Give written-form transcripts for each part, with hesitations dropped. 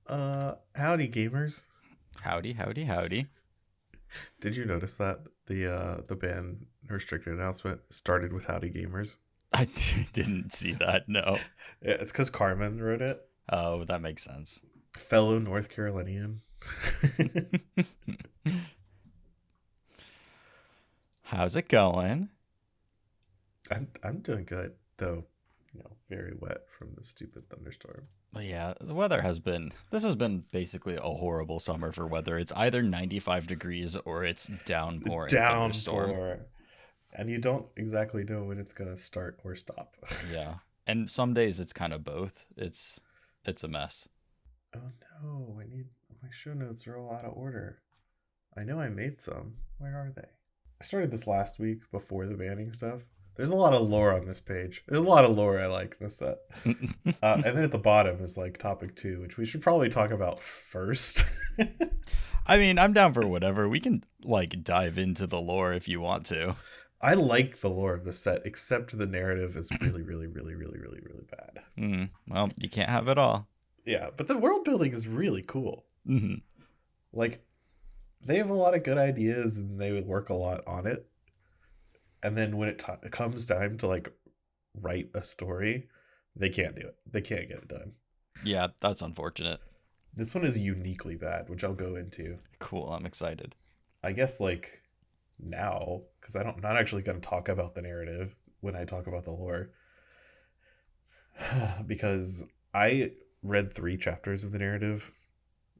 Howdy gamers. Howdy, howdy, howdy. Did you notice that the ban restricted announcement started with Howdy gamers? I didn't see that, no. Yeah, it's because Carmen wrote it. Oh, that makes sense. Fellow North Carolinian. How's it going? I'm doing good, though, very wet from the stupid thunderstorm. Well, yeah, the weather this has been basically a horrible summer for weather. It's either 95 degrees or it's downpouring thunderstorm. Downpour. And you don't exactly know when it's gonna start or stop. Yeah. And some days it's kind of both. It's a mess. Oh no, my show notes are all out of order. I know I made some. Where are they? I started this last week before the banning stuff. There's a lot of lore on this page. There's a lot of lore I like in this set. And then at the bottom is like topic 2, which we should probably talk about first. I mean, I'm down for whatever. We can dive into the lore if you want to. I like the lore of the set, except the narrative is really, really, really, really, really, really bad. Well, you can't have it all. Yeah, but the world building is really cool. Mm-hmm. Like, they have a lot of good ideas and they would work a lot on it. And then when it comes time to write a story, they can't do it. They can't get it done. Yeah, that's unfortunate. This one is uniquely bad, which I'll go into. Cool, I'm excited. I guess now, because I'm not actually going to talk about the narrative when I talk about the lore. Because I read 3 chapters of the narrative,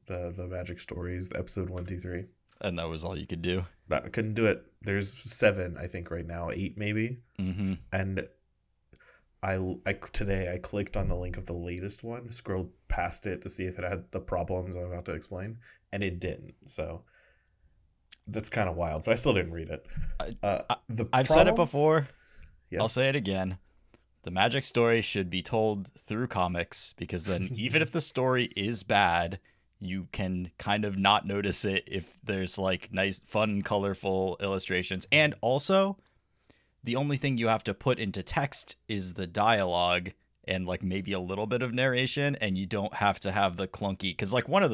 the magic stories, the episode 1, 2, 3. And that was all you could do? I couldn't do it. There's 7, I think, right now, 8 maybe. Mm-hmm. And today I clicked on the link of the latest one, scrolled past it to see if it had the problems I'm about to explain, and it didn't. So that's kind of wild, but I still didn't read it. I've said it before. Yeah. I'll say it again. The magic story should be told through comics, because then even if the story is bad, you can kind of not notice it if there's nice, fun, colorful illustrations. And also, the only thing you have to put into text is the dialogue and maybe a little bit of narration, and you don't have to have the clunky. Because one of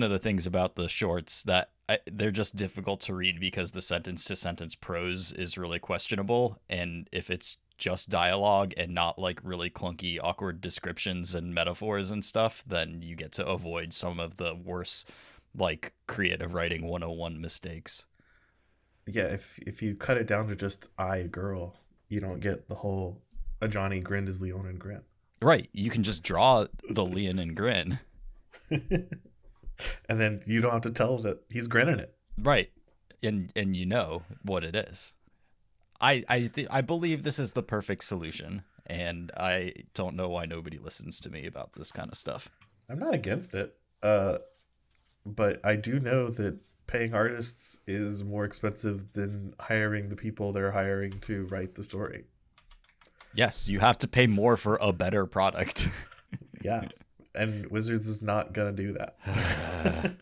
the things about the shorts that they're just difficult to read because the sentence to sentence prose is really questionable, and if it's just dialogue and not really clunky, awkward descriptions and metaphors and stuff, then you get to avoid some of the worse creative writing 101 mistakes. Yeah, if you cut it down to just I girl, you don't get the whole a Johnny grinned as Leon and grin. Right, you can just draw the Leon and grin. And then you don't have to tell that he's grinning it. Right, and you know what it is. I believe this is the perfect solution, and I don't know why nobody listens to me about this kind of stuff. I'm not against it, but I do know that paying artists is more expensive than hiring the people they're hiring to write the story. Yes, you have to pay more for a better product. Yeah, and Wizards is not gonna do that.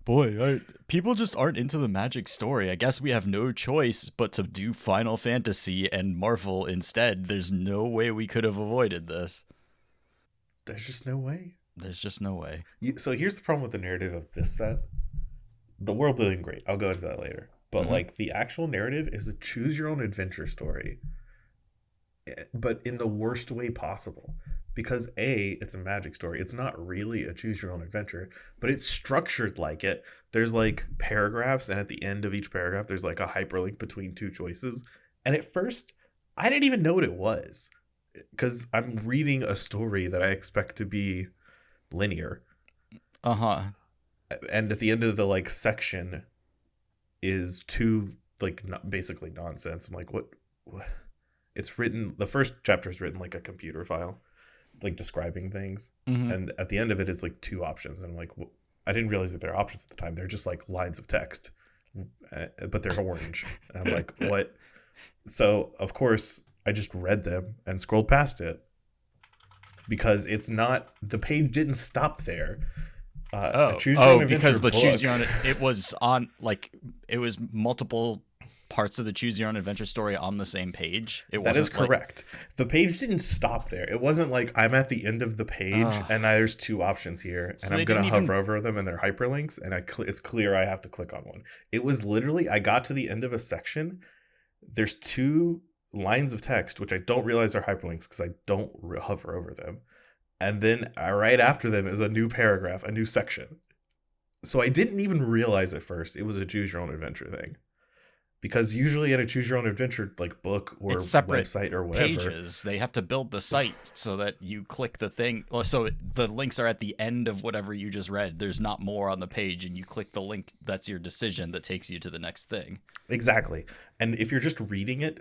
Boy, people just aren't into the magic story. I guess we have no choice but to do Final Fantasy and Marvel instead. There's no way we could have avoided this. There's just no way. There's just no way. So here's the problem with the narrative of this set. The world building, great. I'll go into that later. But the actual narrative is a choose your own adventure story, but in the worst way possible. Because it's a magic story. It's not really a choose your own adventure, but it's structured like it. There's paragraphs, and at the end of each paragraph, there's a hyperlink between 2 choices. And at first, I didn't even know what it was, because I'm reading a story that I expect to be linear. Uh-huh. And at the end of the section is 2 basically nonsense. I'm like, what? It's written. The first chapter is written like a computer file, describing things, and at the end of it is 2 options, and I'm like, I didn't realize that they're options at the time. They're just lines of text, but they're orange. And I'm like, what? So of course I just read them and scrolled past it, because it's not, the page didn't stop there. Because the choose your own, it was on it was multiple parts of the choose your own adventure story on the same page. It That is wasn't like, correct. The page didn't stop there. It wasn't like I'm at the end of the page and there's two options here, so and I'm they gonna didn't hover even. over them and they're hyperlinks, and it's clear I have to click on one. It was literally I got to the end of a section. There's two lines of text which I don't realize are hyperlinks because I don't hover over them, and then right after them is a new paragraph, a new section. So I didn't even realize at first it was a choose your own adventure thing. Because usually in a choose your own adventure like book or It's separate website or whatever, pages. They have to build the site so that you click the thing. So the links are at the end of whatever you just read. There's not more on the page, and you click the link. That's your decision that takes you to the next thing. exactly. And if you're just reading it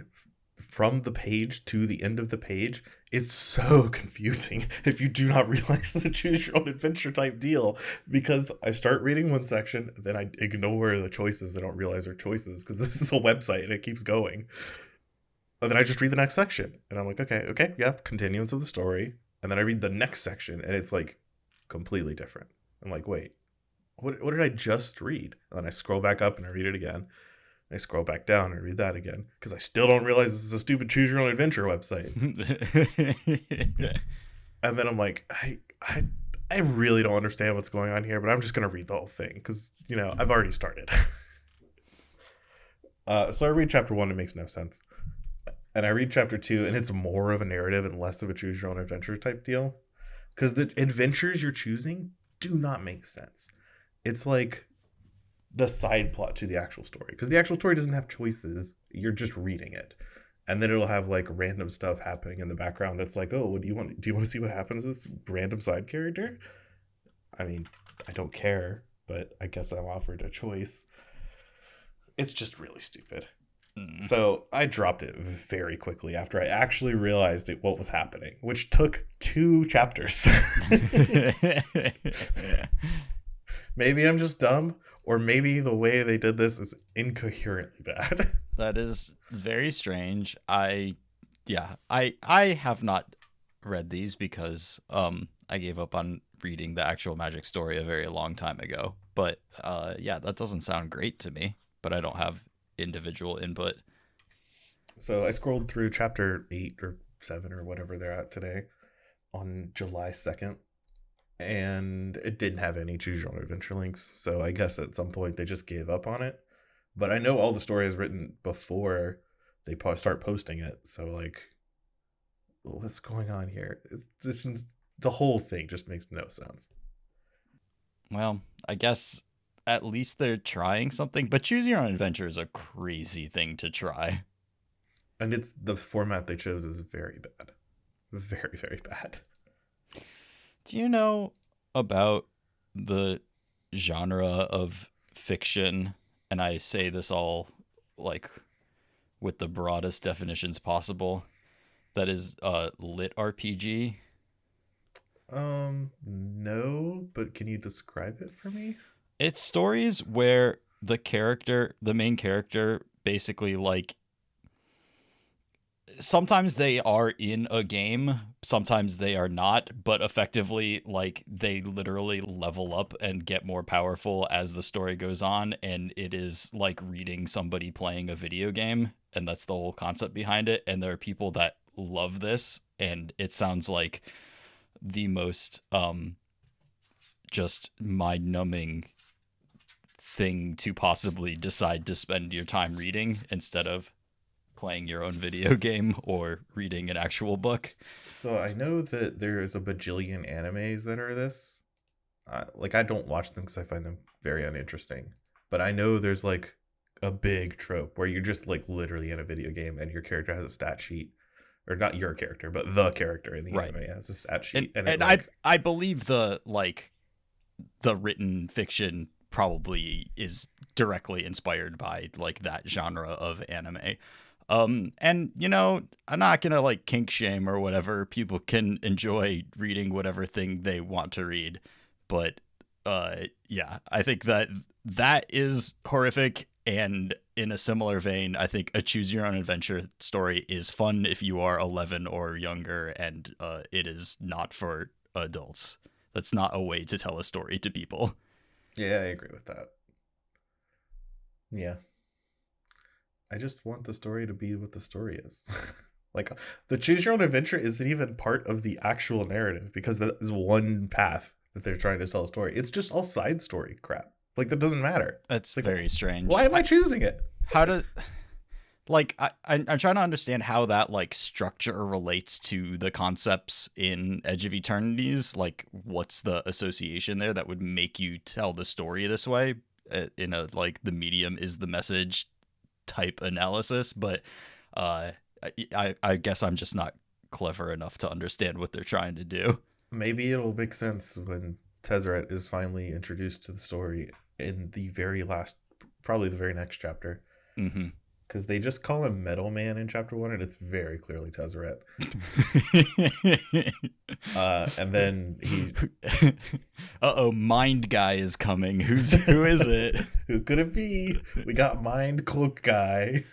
from the page to the end of the page, it's so confusing if you do not realize the choose your own adventure type deal. Because I start reading one section, then I ignore the choices. I don't realize they're choices because this is a website and it keeps going. And then I just read the next section and I'm like, okay, yeah, continuance of the story. And then I read the next section and it's like completely different. I'm like, wait, what did I just read? And then I scroll back up and I read it again. I scroll back down and read that again because I still don't realize this is a stupid choose your own adventure website. And then I'm like, I really don't understand what's going on here, but I'm just gonna read the whole thing because I've already started. So I read chapter 1, it makes no sense, and I read chapter 2, and it's more of a narrative and less of a choose your own adventure type deal because the adventures you're choosing do not make sense. It's like the side plot to the actual story because the actual story doesn't have choices. You're just reading it, and then it'll have like random stuff happening in the background that's like, oh, what do you want to see what happens to this random side character? I mean, I don't care, but I guess I'm offered a choice. It's just really stupid. So I dropped it very quickly after I actually realized what was happening, which took 2 chapters. Maybe I'm just dumb, or maybe the way they did this is incoherently bad. That is very strange. I have not read these because I gave up on reading the actual Magic story a very long time ago. But yeah, that doesn't sound great to me. But I don't have individual input. So I scrolled through chapter 8 or 7 or whatever they're at today on July 2nd, and it didn't have any choose your own adventure links. So I guess at some point they just gave up on it. But I know all the story is written before they start posting it. So like, what's going on here? The whole thing just makes no sense. Well, I guess at least they're trying something. But choose your own adventure is a crazy thing to try. And it's the format they chose is very bad. Very, very bad. Do you know about the genre of fiction? And I say this all like with the broadest definitions possible. That is lit RPG. No, but can you describe it for me? It's stories where the main character, basically like sometimes they are in a game, sometimes they are not, but effectively like they literally level up and get more powerful as the story goes on, and it is like reading somebody playing a video game, and that's the whole concept behind it. And there are people that love this, and it sounds like the most just mind-numbing thing to possibly decide to spend your time reading instead of playing your own video game or reading an actual book. So I know that there is a bajillion animes that are this. Like I don't watch them because I find them very uninteresting. But I know there's like a big trope where you're just like literally in a video game and your character has a stat sheet, or not your character, but the character in the Right. anime has a stat sheet, And I believe the written fiction probably is directly inspired by like that genre of anime. And I'm not gonna like kink shame or whatever. People can enjoy reading whatever thing they want to read, but yeah, I think that is horrific. And in a similar vein, I think a choose your own adventure story is fun if you are 11 or younger, and it is not for adults. That's not a way to tell a story to people. Yeah, I agree with that. Yeah. I just want the story to be what the story is. Like the choose your own adventure isn't even part of the actual narrative because that is one path that they're trying to tell a story. It's just all side story crap. Like that doesn't matter. That's Like very strange. why am I choosing it? How do like I'm trying to understand how that like structure relates to the concepts in Edge of Eternities. Like, what's the association there that would make you tell the story this way in a like the medium is the message type analysis? But I guess I'm just not clever enough to understand what they're trying to do. Maybe it'll make sense when Tezzeret is finally introduced to the story in the very last, probably the very next chapter. Mm-hmm. Because they just call him Metal Man in chapter 1, and it's very clearly Tezzeret. And then he, Mind Guy is coming. Who is it? who could it be? We got Mind Cloak Guy.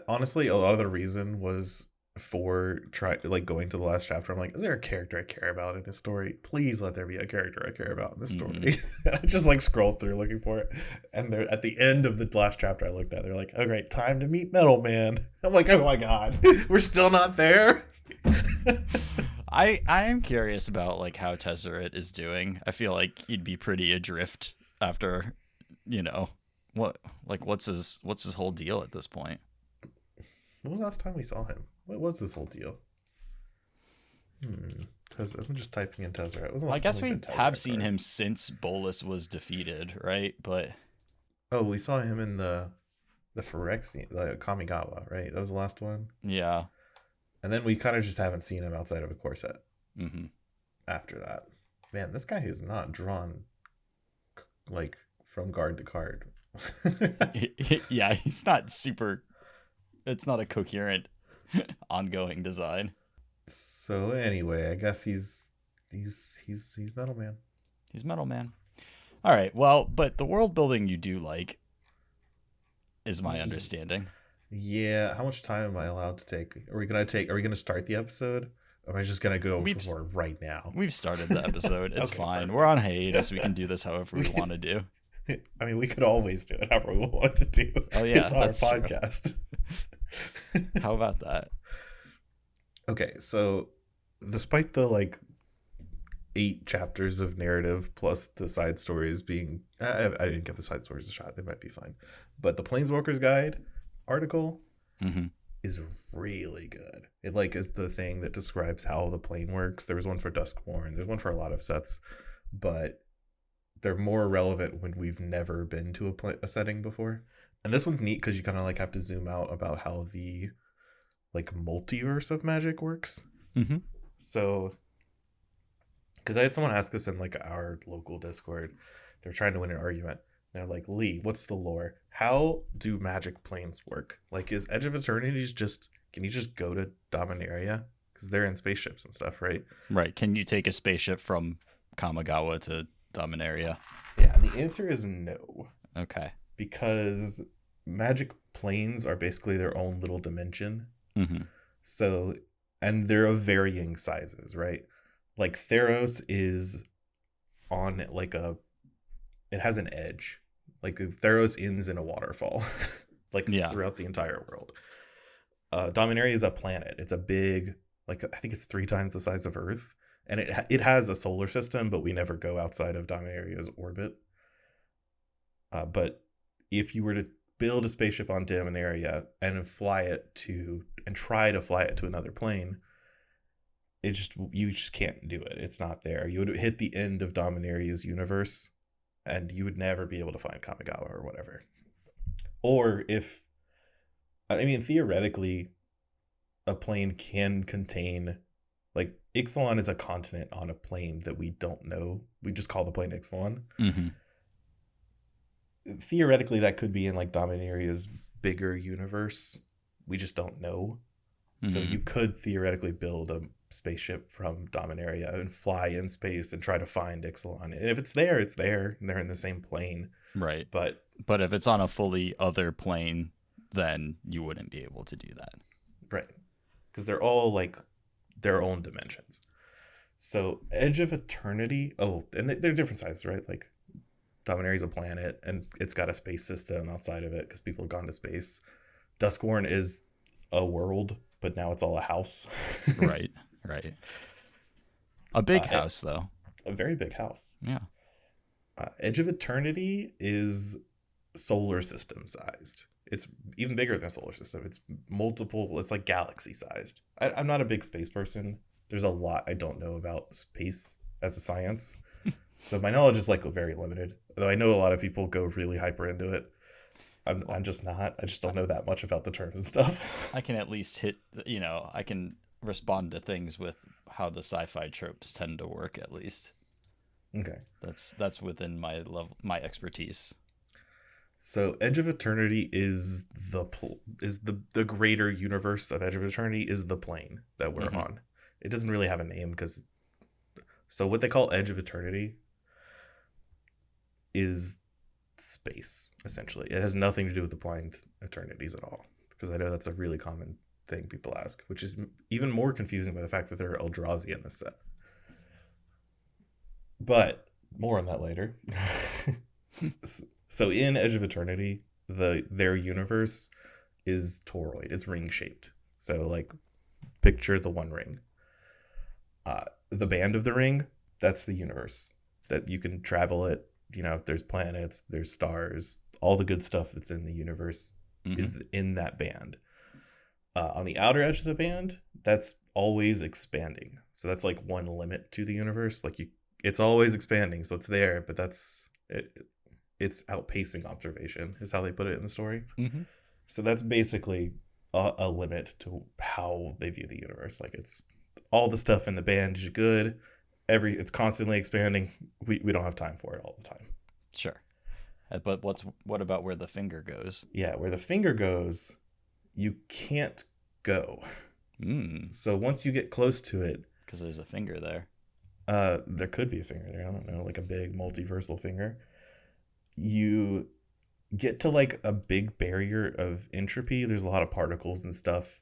Honestly, a lot of the reason was for going to the last chapter. I'm like, is there a character I care about in this story? Please let there be a character I care about in this story. Mm-hmm. I just like scrolled through looking for it, and they're at the end of the last chapter I looked at. They're like, "Oh great, time to meet Metal Man." I'm like, "Oh my god, we're still not there." I am curious about like how Tezzeret is doing. I feel like he'd be pretty adrift after, what's his whole deal at this point. When was the last time we saw him? What was this whole deal? I'm just typing in Tezzeret. Well, I guess we have seen him since Bolus was defeated, right? But we saw him in the Phyrexian, the Kamigawa, right? That was the last one. Yeah. And then we kind of just haven't seen him outside of a corset. Mm-hmm. After that, man, this guy is not drawn like from card to card. Yeah, he's not super. It's not a coherent, ongoing design. So anyway, I guess he's Metal Man. He's Metal Man. All right. Well, but the world building you do like, is my understanding. Yeah. How much time am I allowed to take? Are we gonna start the episode? Or am I just gonna go for right now? We've started the episode. It's okay, fine. Perfect. We're on hiatus. We can do this however we want to do. I mean, we could always do it however we want to do. Oh yeah, it's our podcast. How about that? Okay, so despite the 8 chapters of narrative plus the side stories being, I didn't give the side stories a shot. They might be fine, but the Planeswalker's Guide article is really good. It is the thing that describes how the plane works. There was one for Duskborn. There's one for a lot of sets, but they're more relevant when we've never been to a setting before. And this one's neat because you kind of have to zoom out about how the multiverse of Magic works. Mm-hmm. So, because I had someone ask this in our local Discord, they're trying to win an argument. They're like, Lee, what's the lore? How do Magic planes work? Is Edge of Eternities can you just go to Dominaria? Because they're in spaceships and stuff, right? Right. Can you take a spaceship from Kamigawa to Dominaria? Yeah, the answer is no. Okay. Because Magic planes are basically their own little dimension. Mm-hmm. So, and they're of varying sizes, right? Theros is on it has an edge. Theros ends in a waterfall, throughout the entire world. Dominaria is a planet. It's a big, I think it's 3 times the size of Earth. And it has a solar system, but we never go outside of Dominaria's orbit. But if you were to build a spaceship on Dominaria and try to fly it to another plane, you just can't do it. It's not there. You would hit the end of Dominaria's universe, and you would never be able to find Kamigawa or whatever. Or theoretically, a plane can contain. Ixalan is a continent on a plane that we don't know. We just call the plane Ixalan. Mm-hmm. Theoretically, that could be in Dominaria's bigger universe. We just don't know. Mm-hmm. So you could theoretically build a spaceship from Dominaria and fly in space and try to find Ixalan. And if it's there, it's there. And they're in the same plane. Right. But if it's on a fully other plane, then you wouldn't be able to do that. Right. Because they're all their own dimensions. So Edge of Eternity, and they're different sizes, right? Dominaria is a planet, and it's got a space system outside of it because people have gone to space. Duskworn is a world, but now it's all a house. Right. Right. A big Uh, house, though. a very big house. Yeah. Edge of Eternity is solar system sized. It's even bigger than a solar system. It's multiple. It's like galaxy sized. I'm not a big space person. There's a lot I don't know about space as a science, so my knowledge is like very limited. Though I know a lot of people go really hyper into it. I'm just not. I just don't know that much about the terms and stuff. I can at least I can respond to things with how the sci-fi tropes tend to work, at least. Okay. That's within my level, my expertise. So Edge of Eternity is the greater universe of Edge of Eternity is the plane that we're on. It doesn't really have a name because so what they call Edge of Eternity is space, essentially. It has nothing to do with the blind eternities at all, because I know that's a really common thing people ask, which is even more confusing by the fact that there are Eldrazi in this set. But more on that later. So in Edge of Eternity, their universe is toroid. It's ring shaped. So like picture the One Ring. The band of the ring, that's the universe that you can travel it. You know, there's planets, there's stars, all the good stuff that's in the universe is in that band. On the outer edge of the band, that's always expanding. So that's like one limit to the universe. Like it's always expanding, so it's there, but it's outpacing observation is how they put it in the story. So that's basically a limit to how they view the universe. Like it's all the stuff in the band is good. It's constantly expanding. We don't have time for it all the time. Sure. But what about where the finger goes? Yeah, where the finger goes, you can't go. So once you get close to it, because there's a finger there. There could be a finger there. I don't know, like a big multiversal finger. You get to like a big barrier of entropy. There's a lot of particles and stuff.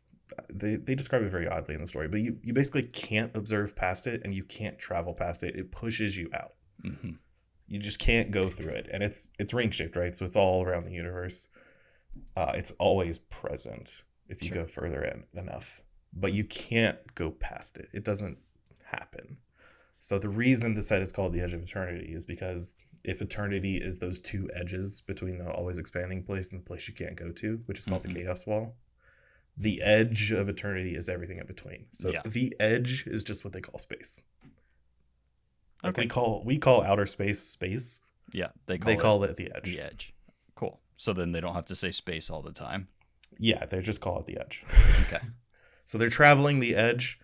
They describe it very oddly in the story, but you basically can't observe past it and you can't travel past it. It pushes you out. You just can't go through it, and it's ring shaped, right? So it's all around the universe. It's always present if you go further in enough, but you can't go past it. It doesn't happen. So the reason the set is called the Edge of Eternity is because if eternity is those two edges between the always expanding place and the place you can't go to, which is called the Chaos Wall, the edge of eternity is everything in between. So the edge is just what they call space. Like we call outer space. Yeah, they call it the edge. The edge. Cool. So then they don't have to say space all the time. Yeah, they just call it the edge. Okay. So they're traveling the edge.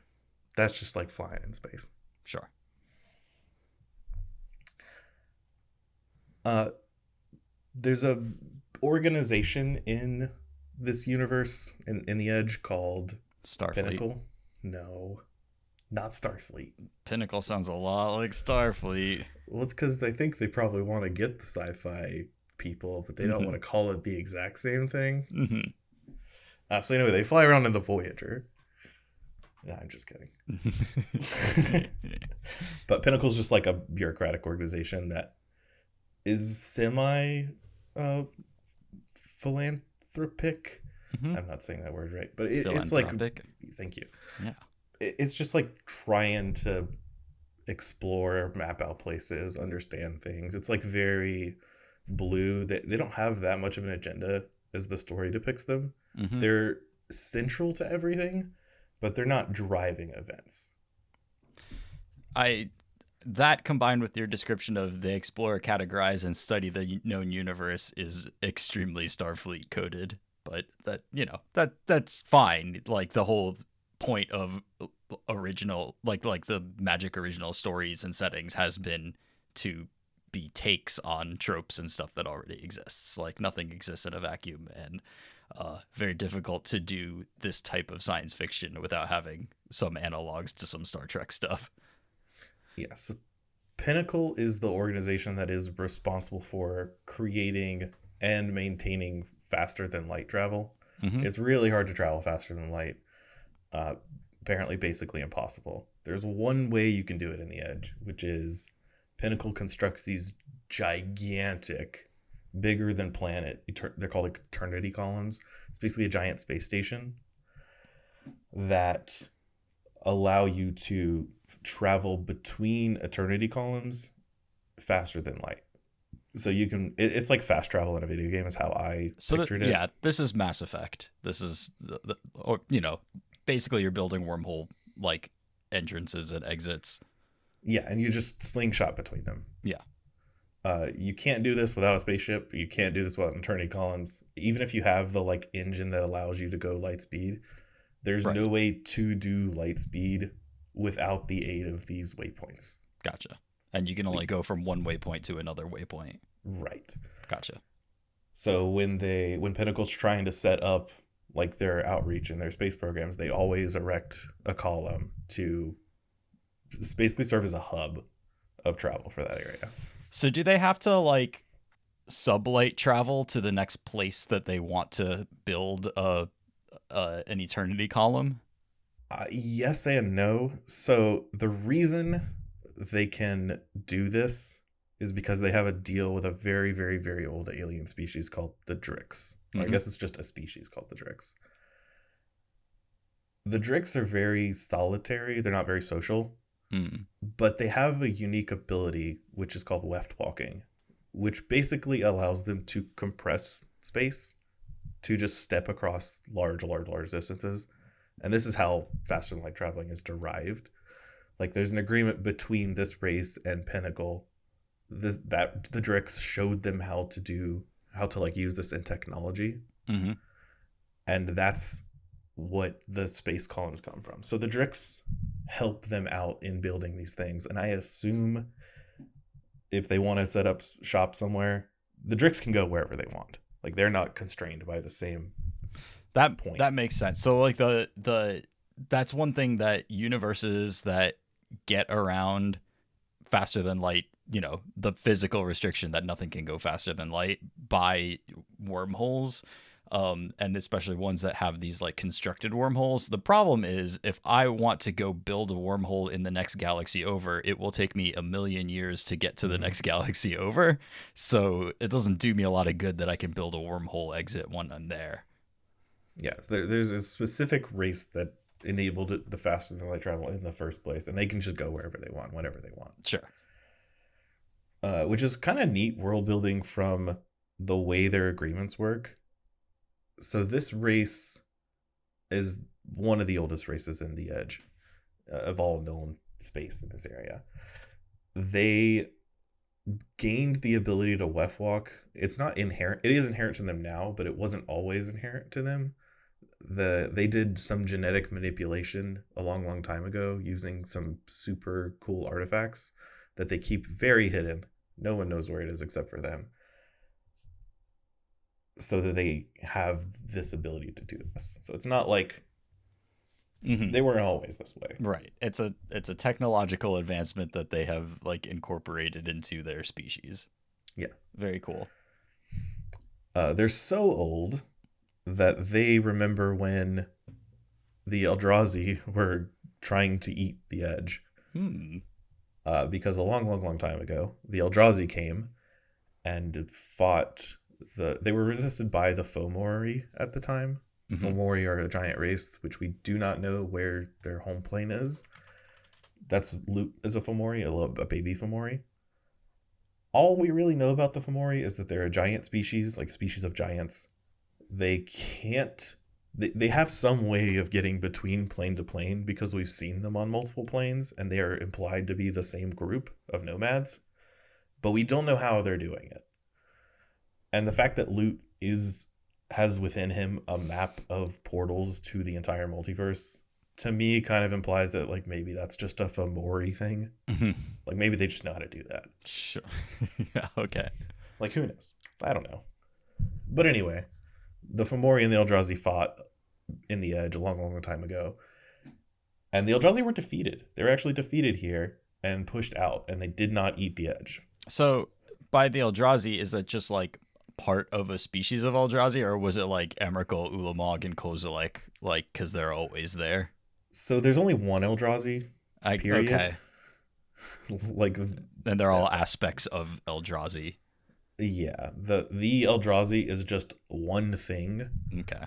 That's just like flying in space. Sure. There's a organization in this universe in the edge called Starfleet. Pinnacle. No, not Starfleet. Pinnacle sounds a lot like Starfleet. Well, it's because they think they probably want to get the sci-fi people, but they don't want to call it the exact same thing. So anyway, they fly around in the Voyager. No, I'm just kidding. But Pinnacle's just like a bureaucratic organization that is semi philanthropic. I'm not saying that word right, but it's like, thank you. Yeah. It's just like trying to explore, map out places, understand things. It's like very blue. They don't have that much of an agenda as the story depicts them. They're central to everything, but they're not driving events. That combined with your description of they explore, categorize, and study the known universe is extremely Starfleet coded. But that's fine. Like the whole point of original, like the Magic original stories and settings has been to be takes on tropes and stuff that already exists. Like nothing exists in a vacuum, and very difficult to do this type of science fiction without having some analogs to some Star Trek stuff. Yeah, so Pinnacle is the organization that is responsible for creating and maintaining faster than light travel. It's really hard to travel faster than light. Apparently basically impossible. There's one way you can do it in the edge, which is Pinnacle constructs these gigantic, bigger than planet. They're called like Eternity columns. It's basically a giant space station that allow you to travel between Eternity columns faster than light. So you can, it's like fast travel in a video game is how I pictured it. Yeah, this is Mass Effect. This is or you know, basically you're building wormhole like entrances and exits. Yeah, and you just slingshot between them. Yeah. You can't do this without a spaceship. You can't do this without Eternity columns. Even if you have the like engine that allows you to go light speed, there's no way to do light speed without the aid of these waypoints. Gotcha. And you can only go from one waypoint to another waypoint. Right. Gotcha. So when Pinnacle's trying to set up like their outreach and their space programs, they always erect a column to basically serve as a hub of travel for that area. So do they have to like sublight travel to the next place that they want to build an Eternity column? Yes and no. So the reason they can do this is because they have a deal with a very, very, very old alien species called the Drix. Mm-hmm. I guess it's just a species called the Drix. The Drix are very solitary. They're not very social. But they have a unique ability, which is called weft walking, which basically allows them to compress space to just step across large distances. And this is how faster than light traveling is derived. Like there's an agreement between this race and Pinnacle that the Drix showed them how to like use this in technology. Mm-hmm. And that's what the space columns come from. So the Drix help them out in building these things. And I assume if they want to set up shop somewhere, the Drix can go wherever they want. Like they're not constrained by the same points. That makes sense. So like that's one thing that universes that get around faster than light, you know, the physical restriction that nothing can go faster than light by wormholes. And especially ones that have these like constructed wormholes. The problem is if I want to go build a wormhole in the next galaxy over, it will take me 1,000,000 years to get to the next galaxy over. So it doesn't do me a lot of good that I can build a wormhole exit when I'm there. Yeah, there's a specific race that enabled the faster than light travel in the first place, and they can just go wherever they want, whenever they want. Sure. Which is kind of neat world building from the way their agreements work. So this race is one of the oldest races in the Edge of all known space in this area. They gained the ability to weft walk. It's not inherent. It is inherent to them now, but it wasn't always inherent to them. They did some genetic manipulation a long time ago using some super cool artifacts that they keep very hidden. No one knows where it is except for them. So that they have this ability to do this. So it's not like they weren't always this way. Right. It's a technological advancement that they have like incorporated into their species. Yeah. Very cool. They're so old that they remember when the Eldrazi were trying to eat the Edge. Because a long time ago, the Eldrazi came and fought they were resisted by the Fomori at the time. Mm-hmm. Fomori are a giant race, which we do not know where their home plane is. That's Loot is a Fomori, a baby Fomori. All we really know about the Fomori is that they're a giant species, like species of giants. They have some way of getting between plane to plane because we've seen them on multiple planes, and they are implied to be the same group of nomads, but we don't know how they're doing it. And the fact that Loot has within him a map of portals to the entire multiverse, to me, kind of implies that like maybe that's just a Fomori thing. Mm-hmm. Like maybe they just know how to do that. Sure. Yeah. Okay. Like who knows? I don't know. But anyway, the Fomori and the Eldrazi fought in the Edge a long time ago, and the Eldrazi were defeated. They were actually defeated here and pushed out, and they did not eat the Edge. So by the Eldrazi, is that just like part of a species of Eldrazi, or was it like Emrakul, Ulamog, and Kozilek, like because they're always there? So there's only one Eldrazi. Period. Okay. Like, And they're all aspects of Eldrazi. yeah, the Eldrazi is just one thing, Okay.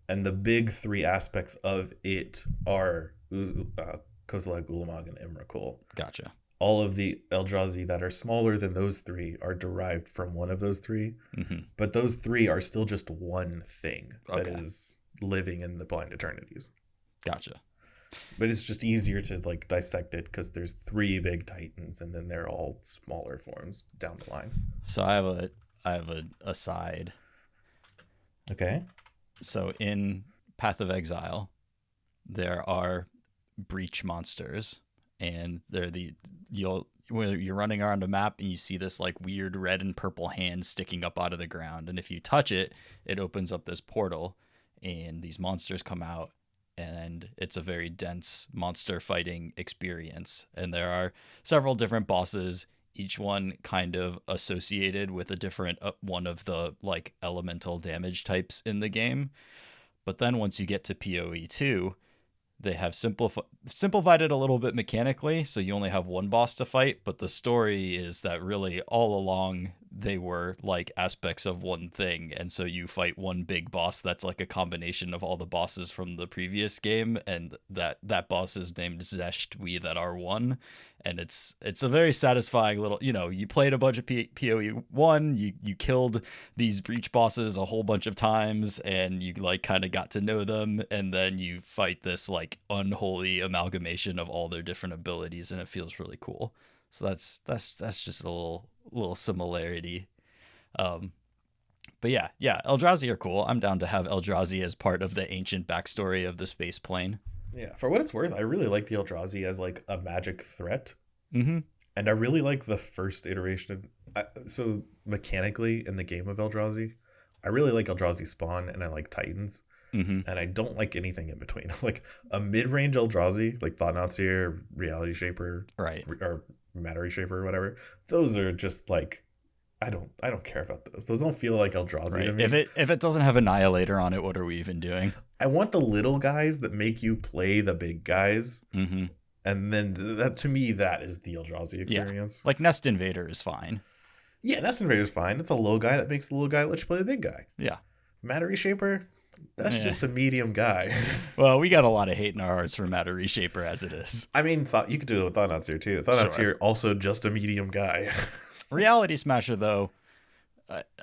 and the big three aspects of it are Kozilek, Ulamog, and Emrakul. Gotcha. All of the Eldrazi that are smaller than those three are derived from one of those three, but those three are still just one thing that is living in the Blind Eternities. Gotcha. But it's just easier to like dissect it because there's three big titans, and then they're all smaller forms down the line. So I have a aside. Okay. So in Path of Exile, there are breach monsters, and they're when you're running around a map and you see this like weird red and purple hand sticking up out of the ground, and if you touch it, it opens up this portal, and these monsters come out, and it's a very dense monster fighting experience. And there are several different bosses, each one kind of associated with a different one of the like elemental damage types in the game. But then once you get to PoE 2, they have simplified it a little bit mechanically, so you only have one boss to fight, but the story is that really all along they were like aspects of one thing, and so you fight one big boss that's like a combination of all the bosses from the previous game, and that boss is named Zesht We That Are One, and it's a very satisfying little, you played a bunch of PoE 1, you killed these breach bosses a whole bunch of times, and you like kind of got to know them, and then you fight this like unholy amalgamation of all their different abilities, and it feels really cool. So that's just a little similarity. But yeah, Eldrazi are cool. I'm down to have Eldrazi as part of the ancient backstory of the space plane. Yeah, for what it's worth, I really like the Eldrazi as like a magic threat. Mm-hmm. And I really like the first iteration. So mechanically in the game of Eldrazi, I really like Eldrazi Spawn, and I like Titans. Mm-hmm. And I don't like anything in between. Like a mid-range Eldrazi, like Thought-Knot-Seer, Reality Shaper, right, or Matter Shaper or whatever. Those are just like, I don't care about those. Those don't feel like Eldrazi right. to me. If it doesn't have Annihilator on it, what are we even doing? I want the little guys that make you play the big guys. Mm-hmm. And then that, to me, that is the Eldrazi experience. Yeah. Like Nest Invader is fine. Yeah, Nest Invader is fine. It's a little guy that makes the little guy let you play the big guy. Yeah. Matter Shaper, that's just a medium guy. Well, we got a lot of hate in our hearts for Matter Reshaper as it is. I mean, you could do it with Thought-Knot-Seer too. Thought-Knot-Seer also just a medium guy. Reality Smasher, though,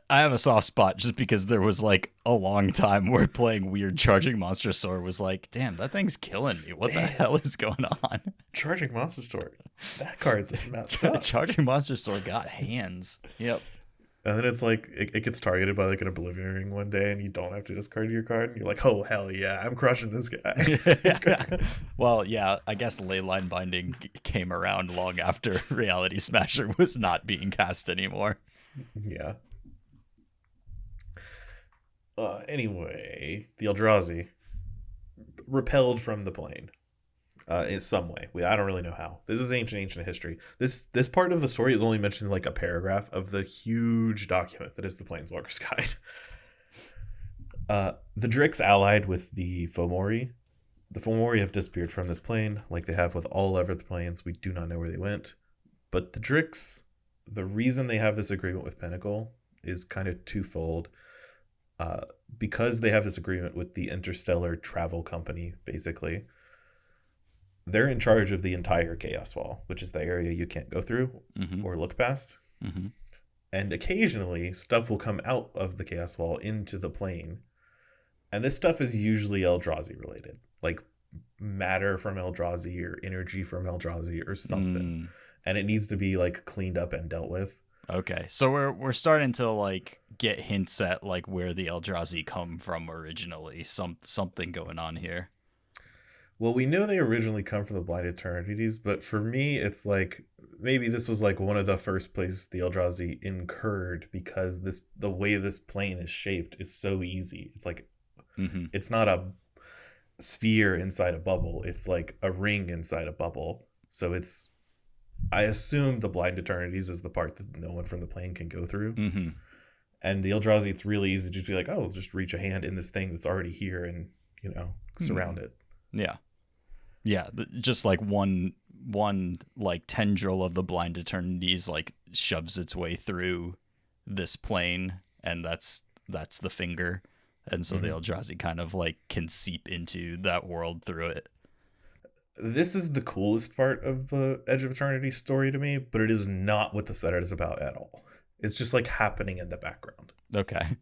I have a soft spot just because there was like a long time where playing weird Charging Monster Sword was like, damn, that thing's killing me. What the hell is going on? Charging Monster Sword. That card's messed up. Charging Monster Sword got hands. Yep. And then it's like it gets targeted by like an Oblivion Ring one day, and you don't have to discard your card. And you're like, oh hell yeah, I'm crushing this guy. Well, yeah, I guess Leyline Binding came around long after Reality Smasher was not being cast anymore. Yeah. Anyway, the Eldrazi repelled from the plane in some way. I don't really know how. This is ancient history. This part of the story is only mentioned in like a paragraph of the huge document that is the Planeswalker's Guide. The Drix allied with the Fomori. The Fomori have disappeared from this plane, like they have with all other planes. We do not know where they went. But the Drix, the reason they have this agreement with Pinnacle is kind of twofold. Because they have this agreement with the Interstellar Travel Company, basically, they're in charge of the entire Chaos Wall, which is the area you can't go through or look past. Mm-hmm. And occasionally, stuff will come out of the Chaos Wall into the plane. And this stuff is usually Eldrazi related, like matter from Eldrazi or energy from Eldrazi or something. And it needs to be like cleaned up and dealt with. Okay, so we're starting to like get hints at like where the Eldrazi come from originally. Something going on here. Well, we know they originally come from the Blind Eternities, but for me, it's like maybe this was like one of the first places the Eldrazi incurred, because the way this plane is shaped is so easy. It's like it's not a sphere inside a bubble; it's like a ring inside a bubble. So I assume the Blind Eternities is the part that no one from the plane can go through. And the Eldrazi, it's really easy to just be like, oh, just reach a hand in this thing that's already here and, surround it. Yeah. Yeah, just like one one like tendril of the blind Eternities like shoves its way through this plane, and that's the finger, and so the Eldrazi kind of like can seep into that world through it. This is the coolest part of the Edge of Eternity story to me, but it is not what the set is about at all. It's just like happening in the background. Okay.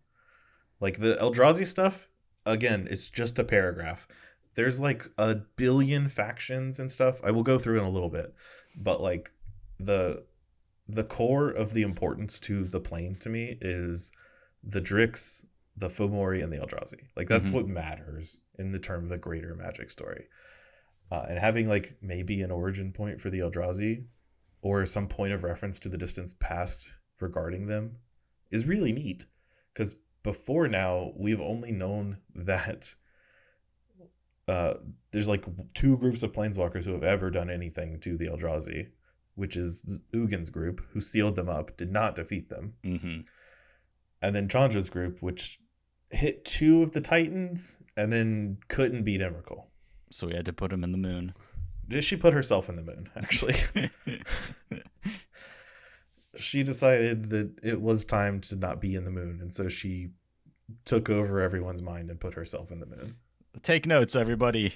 Like the Eldrazi stuff, again, it's just a paragraph. There's like a billion factions and stuff. I will go through in a little bit, but like the core of the importance to the plane to me is the Drix, the Fomori, and the Eldrazi. Like that's what matters in the term of the greater Magic story. And having like maybe an origin point for the Eldrazi or some point of reference to the distance past regarding them is really neat, because before now we've only known that there's like two groups of planeswalkers who have ever done anything to the Eldrazi, which is Ugin's group, who sealed them up, did not defeat them, and then Chandra's group, which hit two of the Titans and then couldn't beat Emrakul. So we had to put him in the moon. She put herself in the moon, actually. She decided that it was time to not be in the moon, and so she took over everyone's mind and put herself in the moon. Take notes, everybody.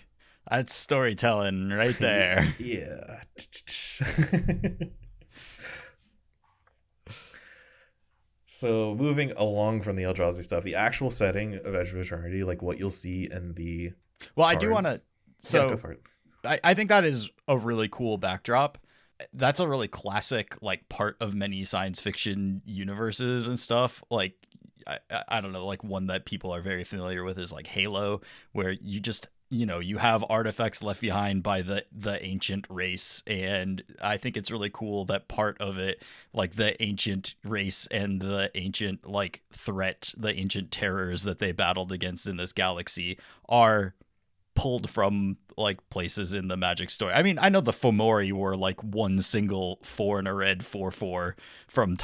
That's storytelling right there. Yeah. So moving along from the Eldrazi stuff, the actual setting of Edge of Eternity, like what you'll see in the Well, cards, I do want to... So yeah, go for it. I think that is a really cool backdrop. That's a really classic, like, part of many science fiction universes and stuff. Like, I don't know, like one that people are very familiar with is like Halo, where you just, you know, you have artifacts left behind by the ancient race. And I think it's really cool that part of it, like the ancient race and the ancient like threat, the ancient terrors that they battled against in this galaxy are pulled from like places in the Magic story. I mean, I know the Fomori were like one single 4 and a red 4/4 from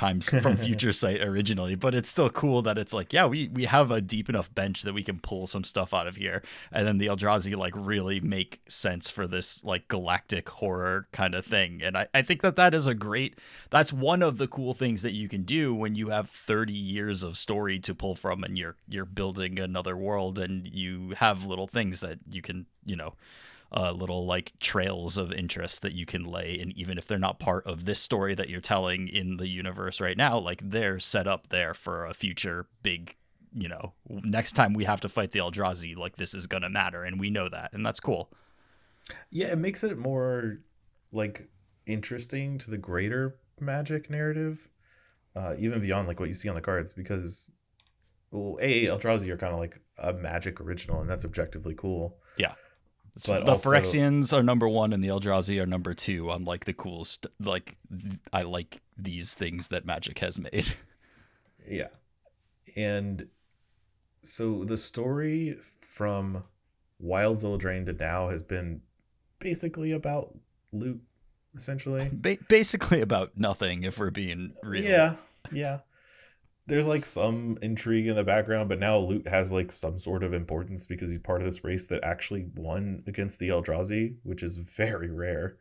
Future Sight originally, but it's still cool that it's like, yeah, we have a deep enough bench that we can pull some stuff out of here, and then the Eldrazi like really make sense for this like galactic horror kind of thing. And I think that is that's one of the cool things that you can do when you have 30 years of story to pull from, and you're building another world, and you have little things that you can, you know, little like trails of interest that you can lay, and even if they're not part of this story that you're telling in the universe right now, like they're set up there for a future big, you know, next time we have to fight the Eldrazi, like this is gonna matter, and we know that, and that's cool. Yeah, it makes it more like interesting to the greater Magic narrative, even beyond like what you see on the cards, because well, Eldrazi are kind of like a Magic original, and that's objectively cool. Yeah. But the Phyrexians are number 1 and the Eldrazi are number 2 on like the coolest, like I like these things that Magic has made. Yeah. And so the story from Wilds Eldraine to now has been basically about loot, essentially. Basically about nothing, if we're being real. Yeah. There's like some intrigue in the background, but now Loot has like some sort of importance because he's part of this race that actually won against the Eldrazi, which is very rare.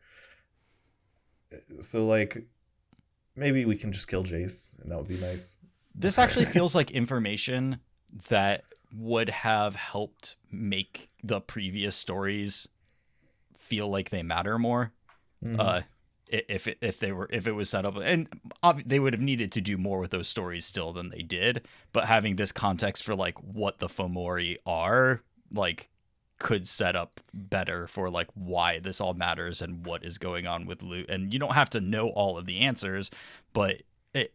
So like maybe we can just kill Jace, and that would be nice. This actually feels like information that would have helped make the previous stories feel like they matter more. If it was set up, and they would have needed to do more with those stories still than they did, but having this context for like what the Fomori are like could set up better for like why this all matters and what is going on with Loot. And you don't have to know all of the answers, but there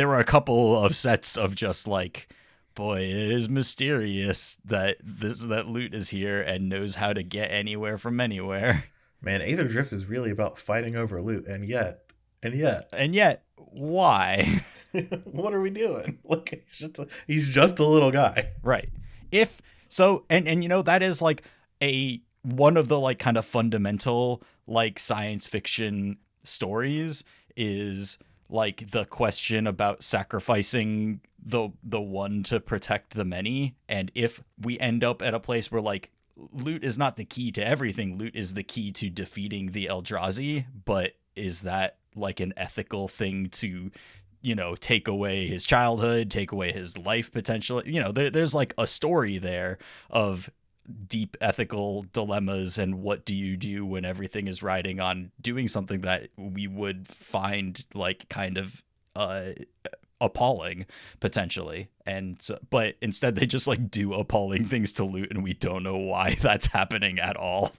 were a couple of sets of just like, boy, it is mysterious that Loot is here and knows how to get anywhere from anywhere. Man, Aether Drift is really about fighting over Loot, and yet, why? What are we doing? Look, he's just a little guy, right? If so, and you know, that is like one of the like kind of fundamental like science fiction stories is like the question about sacrificing the one to protect the many, and if we end up at a place where like loot is not the key to everything. Loot is the key to defeating the Eldrazi, but is that like an ethical thing to, take away his childhood, take away his life potential? There's like a story there of deep ethical dilemmas, and what do you do when everything is riding on doing something that we would find like kind of appalling potentially. And so, but instead they just like do appalling things to loot, and we don't know why that's happening at all.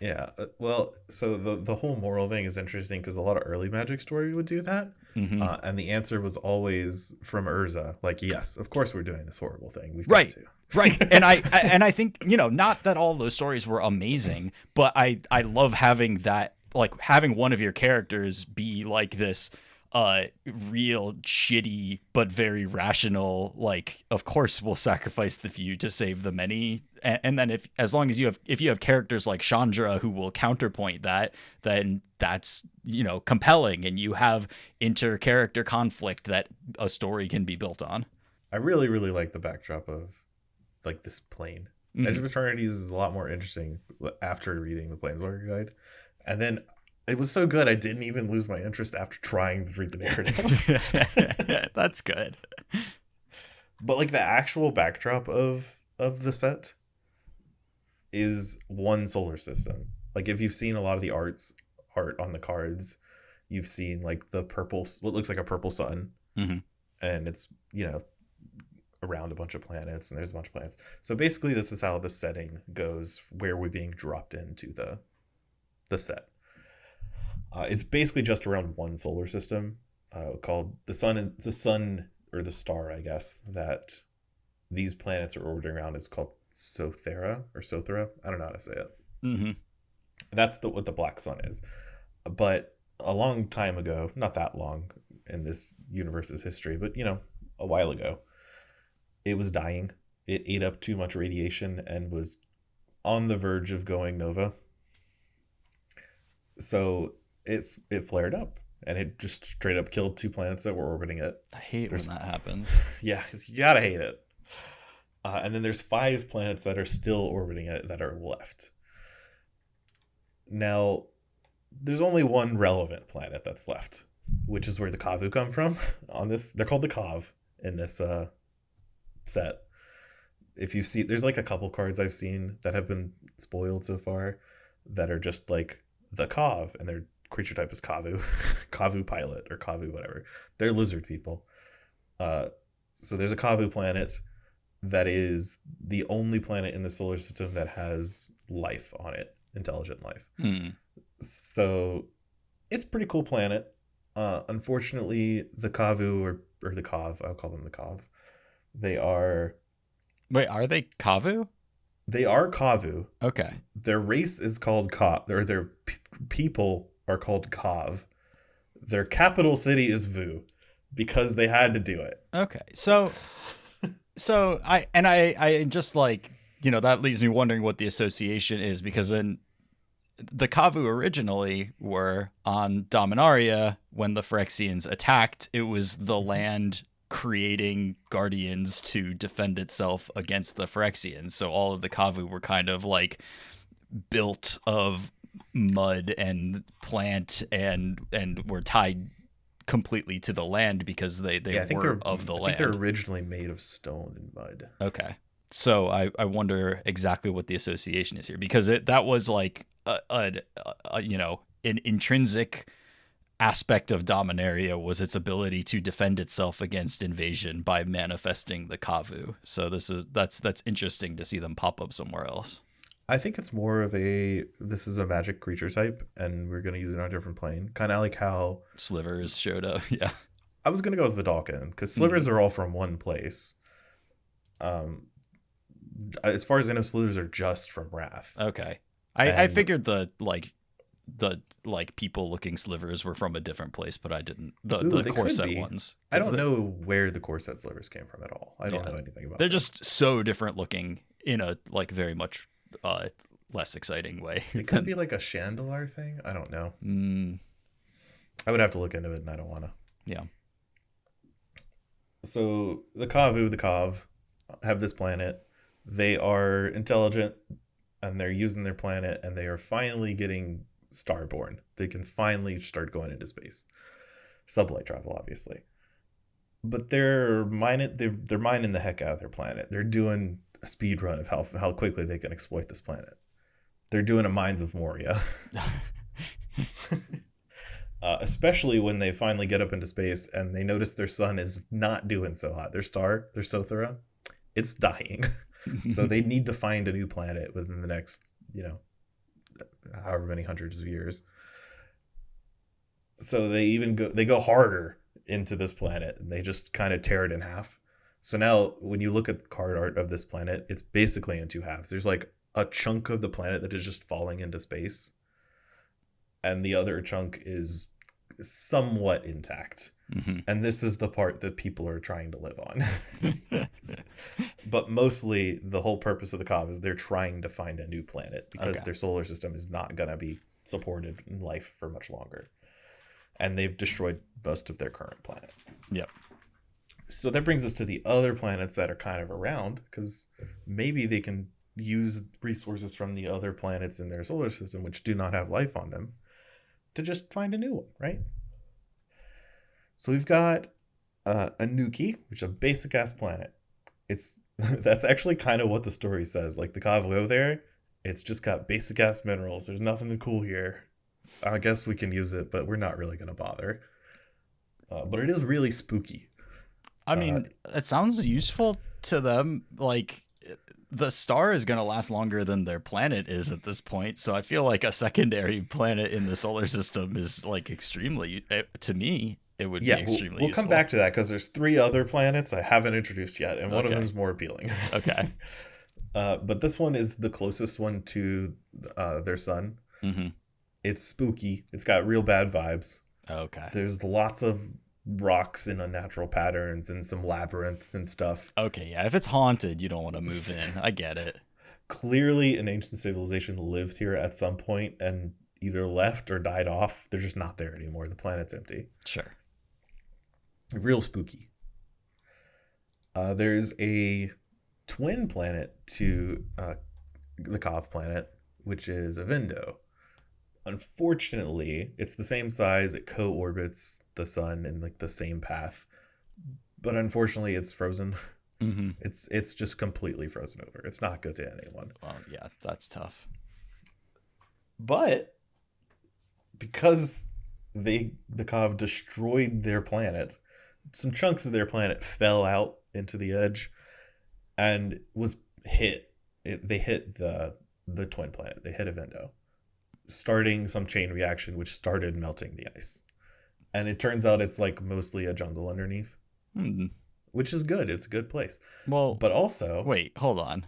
Yeah, well, so the whole moral thing is interesting because a lot of early Magic story would do that, and the answer was always from Urza, like, yes, of course we're doing this horrible thing. We've got to. Right. And I think, not that all those stories were amazing, but I love having that, like having one of your characters be like this real shitty but very rational, like, of course we'll sacrifice the few to save the many. And then as long as you have characters like Chandra who will counterpoint that, then that's, compelling, and you have inter-character conflict that a story can be built on. I really, really like the backdrop of like this plane. Edge of Eternities is a lot more interesting after reading the Planeswalker Guide. And then it was so good I didn't even lose my interest after trying to read the narrative. That's good. But like the actual backdrop of the set is one solar system. Like if you've seen a lot of the art on the cards, you've seen like the purple, what looks like a purple sun, and it's around a bunch of planets, and there's a bunch of planets. So basically this is how the setting goes, where we're being dropped into the set. It's basically just around one solar system called the sun or the star, I guess, that these planets are orbiting around. Is called Sothera. I don't know how to say it. That's what the black sun is. But a long time ago, not that long in this universe's history, but a while ago, it was dying. It ate up too much radiation and was on the verge of going nova. So it flared up, and it just straight up killed 2 planets that were orbiting it. I hate when that happens. Yeah, you gotta hate it. And then there's 5 planets that are still orbiting it that are left. Now, there's only one relevant planet that's left, which is where the Kavu come from. On this, they're called the Kav in this set. If you see, there's like a couple cards I've seen that have been spoiled so far that are just like the Kav, and their creature type is Kavu, Kavu pilot or Kavu whatever. They're lizard people. So there's a Kavu planet that is the only planet in the solar system that has life on it, intelligent life. So it's a pretty cool planet. Unfortunately, the Kavu or the Kav, I'll call them the Kav. They are. Wait, are they Kavu? They are Kavu. Okay. Their race is called Kav, or their people are called Kav. Their capital city is Vu, because they had to do it. Okay. So I just like, that leaves me wondering what the association is, because then the Kavu originally were on Dominaria when the Phyrexians attacked. It was the land creating guardians to defend itself against the Phyrexians. So all of the Kavu were kind of like built of mud and plant and were tied completely to the land because they were of the land. I think they're originally made of stone and mud. Okay. So I wonder exactly what the association is here, because that was like an intrinsic aspect of Dominaria was its ability to defend itself against invasion by manifesting the Kavu. So that's interesting to see them pop up somewhere else. I think it's more of this is a magic creature type, and we're going to use it on a different plane. Kind of like how Slivers showed up. Yeah. I was going to go with Vidalcan, because Slivers are all from one place. As far as I know, Slivers are just from Wrath. Okay. I figured the people looking Slivers were from a different place, but I didn't. The core set ones. I don't know where the core set Slivers came from at all. I don't know anything about They're just so different looking in a like very much less exciting way. It could be like a Chandelar thing. I don't know. I would have to look into it, and I don't want to. Yeah. So the Kavu, the Kav, have this planet. They are intelligent and they're using their planet and they are finally getting starborn. They can finally start going into space. Sublight travel, obviously. But they're mining the heck out of their planet. They're doing a speed run of how quickly they can exploit this planet. They're doing a Mines of Moria. Especially when they finally get up into space and they notice their sun is not doing so hot. Their star, their Sothera, it's dying. So they need to find a new planet within the next, however many hundreds of years. So they go harder into this planet and they just kind of tear it in half. So now when you look at the card art of this planet, it's basically in two halves. There's like a chunk of the planet that is just falling into space, and the other chunk is somewhat intact. Mm-hmm. And this is the part that people are trying to live on. But mostly the whole purpose of the COV is they're trying to find a new planet because their solar system is not going to be supported in life for much longer. And they've destroyed most of their current planet. Yep. So that brings us to the other planets that are kind of around, because maybe they can use resources from the other planets in their solar system, which do not have life on them, to just find a new one, right? So we've got a Nuki, which is a basic ass planet. That's actually kind of what the story says. Like the Kavlo there, it's just got basic ass minerals. There's nothing cool here. I guess we can use it, but we're not really going to bother. But it is really spooky. I mean, it sounds useful to them. Like, the star is going to last longer than their planet is at this point. So I feel like a secondary planet in the solar system is like extremely, to me, it would be extremely we'll useful. come back to that because there's 3 other planets I haven't introduced yet, and one of them is more appealing. Okay. But this one is the closest one to their sun. Mm-hmm. It's spooky. It's got real bad vibes. Okay. There's lots of rocks in unnatural patterns and some labyrinths and stuff. Okay, yeah. If it's haunted, you don't want to move in. I get it. Clearly, an ancient civilization lived here at some point and either left or died off. They're just not there anymore. The planet's empty. Sure. Real spooky. There's a twin planet to the Kov planet, which is Avindo. Unfortunately, it's the same size. It co-orbits the sun in like the same path, but unfortunately, it's frozen. Mm-hmm. It's just completely frozen over. It's not good to anyone. Well, yeah, that's tough. But because the Kov destroyed their planet, some chunks of their planet fell out into the edge and was hit. They hit the twin planet. They hit Avindo, starting some chain reaction which started melting the ice. And it turns out it's like mostly a jungle underneath, which is good. It's a good place. Well, but also, wait, hold on.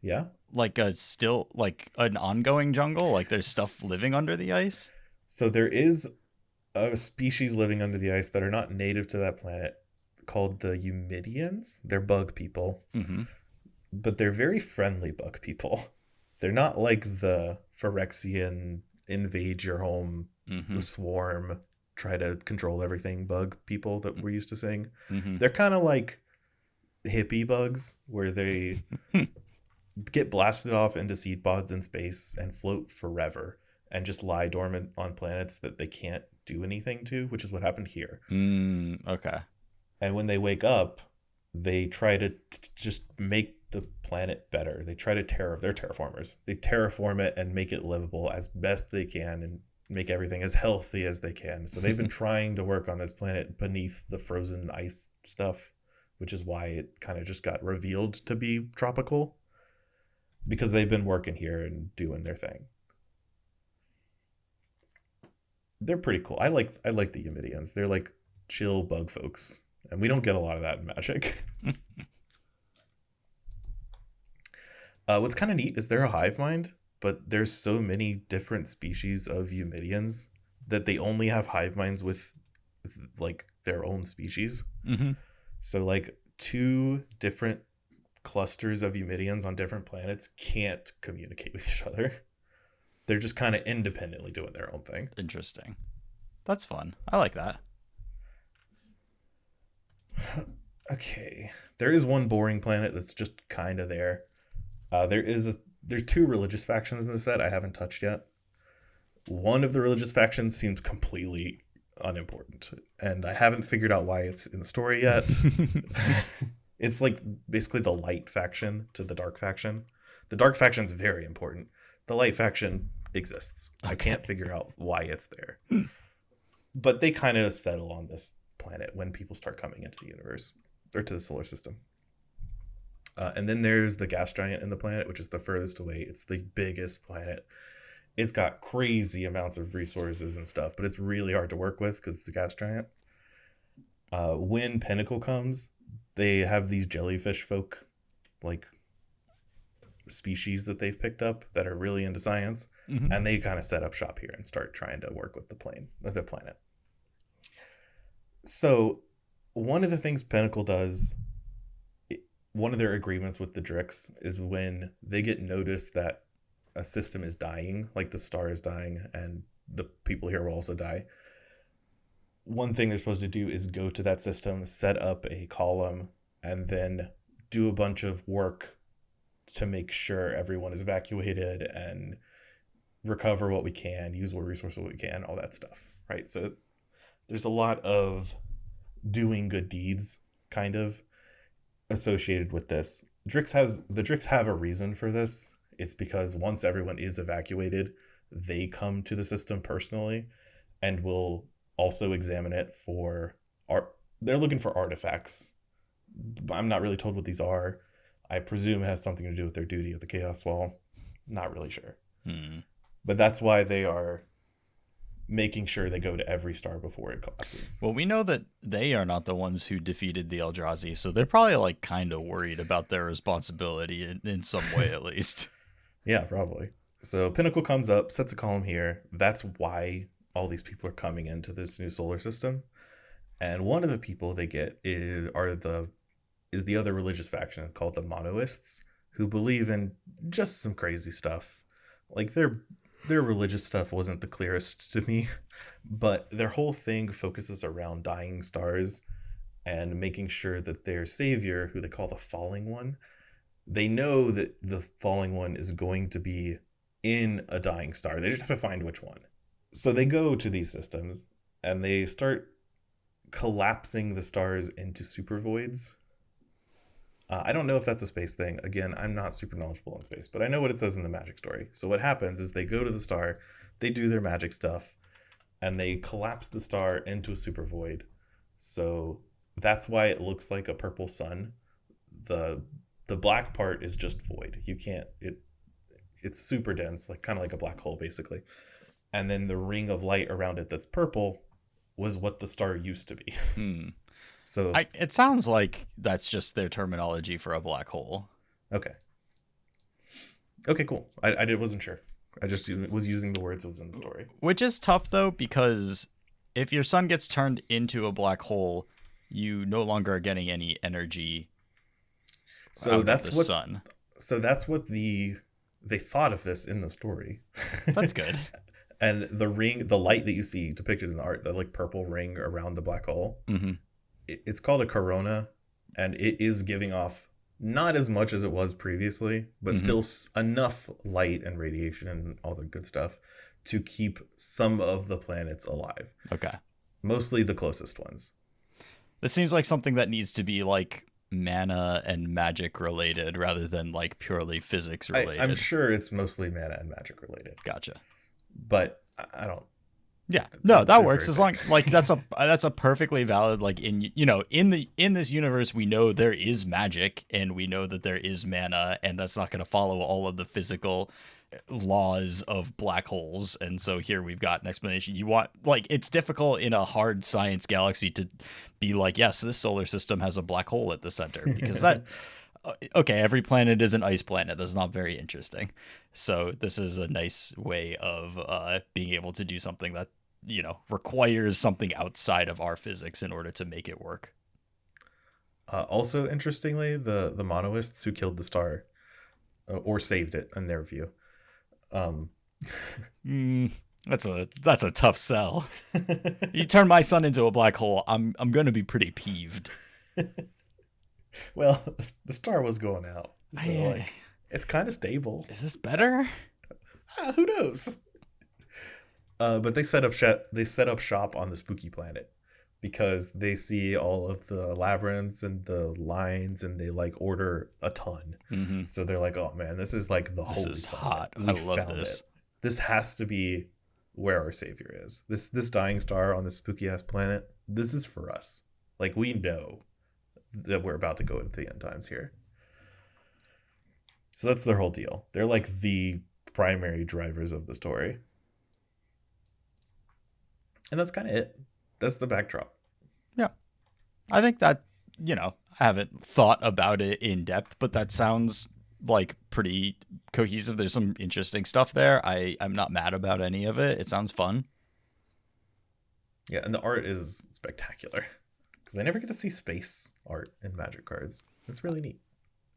Yeah, like an ongoing jungle. Like there's stuff living under the ice. So there is a species living under the ice that are not native to that planet called the Eumedians. They're bug people, but they're very friendly bug people. They're not like the Phyrexian invade your home, the swarm, try to control everything bug people that we're used to seeing. They're kind of like hippie bugs where they get blasted off into seed pods in space and float forever and just lie dormant on planets that they can't do anything to, which is what happened here. Okay. And when they wake up, they try to just make the planet better. They try to they're terraformers. They terraform it and make it livable as best they can and make everything as healthy as they can. So they've been trying to work on this planet beneath the frozen ice stuff, which is why it kind of just got revealed to be tropical, because they've been working here and doing their thing. They're pretty cool. I like the Eumedians. They're like chill bug folks, and we don't get a lot of that in Magic. What's kind of neat is they're a hive mind, but there's so many different species of Eumedians that they only have hive minds with like their own species. So like 2 different clusters of Eumedians on different planets can't communicate with each other. They're just kind of independently doing their own thing. Interesting. That's fun. I like that. Okay. There is one boring planet that's just kind of there. There's two religious factions in the set I haven't touched yet. One of the religious factions seems completely unimportant, and I haven't figured out why it's in the story yet. It's like basically the light faction to the dark faction. The dark faction is very important. The light faction exists. Okay. I can't figure out why it's there. But they kind of settle on this planet when people start coming into the universe or to the solar system. And then there's the gas giant in the planet, which is the furthest away. It's the biggest planet. It's got crazy amounts of resources and stuff, but it's really hard to work with because it's a gas giant. When Pinnacle comes, they have these jellyfish folk, like species that they've picked up that are really into science, and they kind of set up shop here and start trying to work with the planet. So one of the things Pinnacle does, one of their agreements with the Drix is when they get notice that a system is dying, like the star is dying and the people here will also die. One thing they're supposed to do is go to that system, set up a column, and then do a bunch of work to make sure everyone is evacuated and recover what we can, use what resources we can, all that stuff, right? So there's a lot of doing good deeds kind of associated with this. The Drix have a reason for this. It's because once everyone is evacuated, they come to the system personally and will also examine it for art. They're looking for artifacts. I'm not really told what these are. I presume it has something to do with their duty at the Chaos Wall. Not really sure. But that's why they are making sure they go to every star before it collapses. Well, we know that they are not the ones who defeated the Eldrazi, so they're probably like kind of worried about their responsibility in some way at least. Yeah, probably. So Pinnacle comes up, sets a column here. That's why all these people are coming into this new solar system. And one of the people they get is the other religious faction called the Monoists, who believe in just some crazy stuff. Like their religious stuff wasn't the clearest to me, but their whole thing focuses around dying stars and making sure that their savior, who they call the Falling One, they know that the Falling One is going to be in a dying star. They just have to find which one. So they go to these systems and they start collapsing the stars into super voids. I don't know if that's a space thing. Again, I'm not super knowledgeable in space, but I know what it says in the Magic story. So what happens is they go to the star, they do their magic stuff, and they collapse the star into a super void. So that's why it looks like a purple sun. The black part is just void. You can't, it's super dense, like kind of like a black hole basically. And then the ring of light around it that's purple was what the star used to be. So it sounds like that's just their terminology for a black hole. Okay, cool. I wasn't sure. I just was using the words that was in the story. Which is tough, though, because if your sun gets turned into a black hole, you no longer are getting any energy out of the sun. So that's what they thought of this in the story. That's good. And the light that you see depicted in the art, the like purple ring around the black hole, it's called a corona, and it is giving off not as much as it was previously, but still enough light and radiation and all the good stuff to keep some of the planets alive. Okay. Mostly the closest ones. This seems like something that needs to be like mana and magic related rather than like purely physics related. I'm sure it's mostly mana and magic related. Gotcha. But I don't. Yeah, no, that works as long like that's a perfectly valid like in this universe we know there is magic and we know that there is mana and that's not going to follow all of the physical laws of black holes, and so here we've got an explanation. You want like it's difficult in a hard science galaxy to be like, yes, this solar system has a black hole at the center because that. Okay, every planet is an ice planet. That's not very interesting. So this is a nice way of being able to do something that, requires something outside of our physics in order to make it work. Also, interestingly, the Monoists who killed the star or saved it, in their view. That's a tough sell. You turn my sun into a black hole, I'm going to be pretty peeved. Well, the star was going out. So It's kind of stable. Is this better? Who knows? But they set up shop on the spooky planet because they see all of the labyrinths and the lines, and they like order a ton. Mm-hmm. So they're like, "Oh man, this is like the This holy is planet. hot. We I love found this. it. This has to be where our savior is. This dying star on this spooky ass planet. This is for us. Like we know that we're about to go into the end times here." So that's their whole deal. They're like the primary drivers of the story. And that's kind of it. That's the backdrop. Yeah. I think that, I haven't thought about it in depth, but that sounds like pretty cohesive. There's some interesting stuff there. I'm not mad about any of it. It sounds fun. Yeah, and the art is spectacular because I never get to see space art in Magic cards. It's really neat.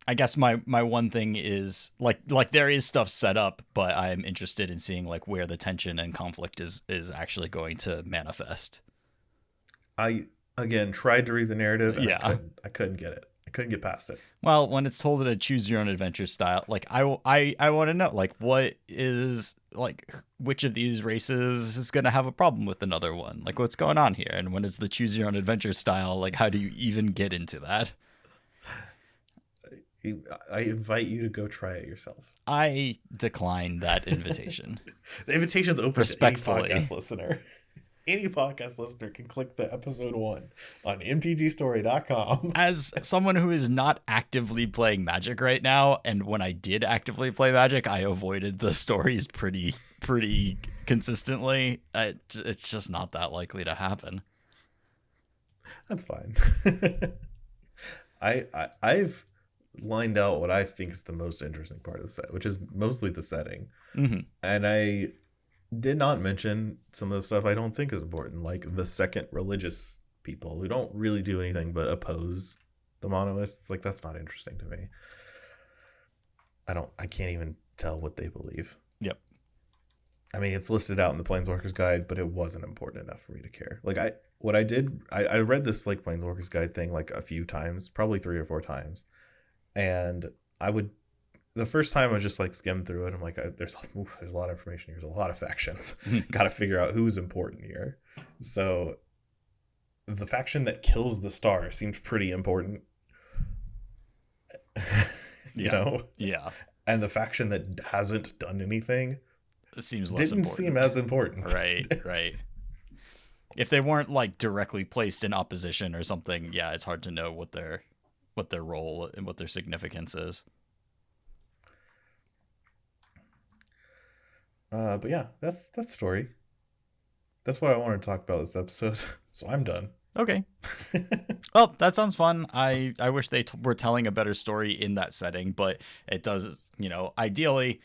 I guess my one thing is like there is stuff set up, but I'm interested in seeing like where the tension and conflict is actually going to manifest. I again tried to read the narrative and Yeah. I couldn't get it. I couldn't get past it. Well, when it's told in a choose your own adventure style, like I want to know like what is like which of these races is going to have a problem with another one? Like what's going on here? And when it's the choose your own adventure style, like how do you even get into that? I invite you to go try it yourself. I decline that invitation. The invitation's open Respectfully. to any podcast listener. Any podcast listener can click the episode 1 on mtgstory.com. As someone who is not actively playing Magic right now, and when I did actively play Magic, I avoided the stories pretty consistently. It's just not that likely to happen. That's fine. I've lined out what I think is the most interesting part of the set, which is mostly the setting. Mm-hmm. And I did not mention some of the stuff I don't think is important, like the second religious people who don't really do anything but oppose the monoists. Like that's not interesting to me. I can't even tell what they believe. Yep. I mean, it's listed out in the Planeswalker's Guide, but it wasn't important enough for me to care. Like I read this like Planeswalker's Guide thing like a few times, probably 3 or 4 times. And the first time I just like skimmed through it. I'm like, there's a lot of information here. There's a lot of factions. Got to figure out who's important here. So the faction that kills the star seems pretty important. You know? Yeah. And the faction that hasn't done anything It seems less didn't important. seem as important. Right. If they weren't like directly placed in opposition or something, yeah, it's hard to know what their role and what their significance is. But yeah, that's story. That's what I wanted to talk about this episode. So I'm done. Okay. Well, that sounds fun. I wish they were telling a better story in that setting, but it does, ideally,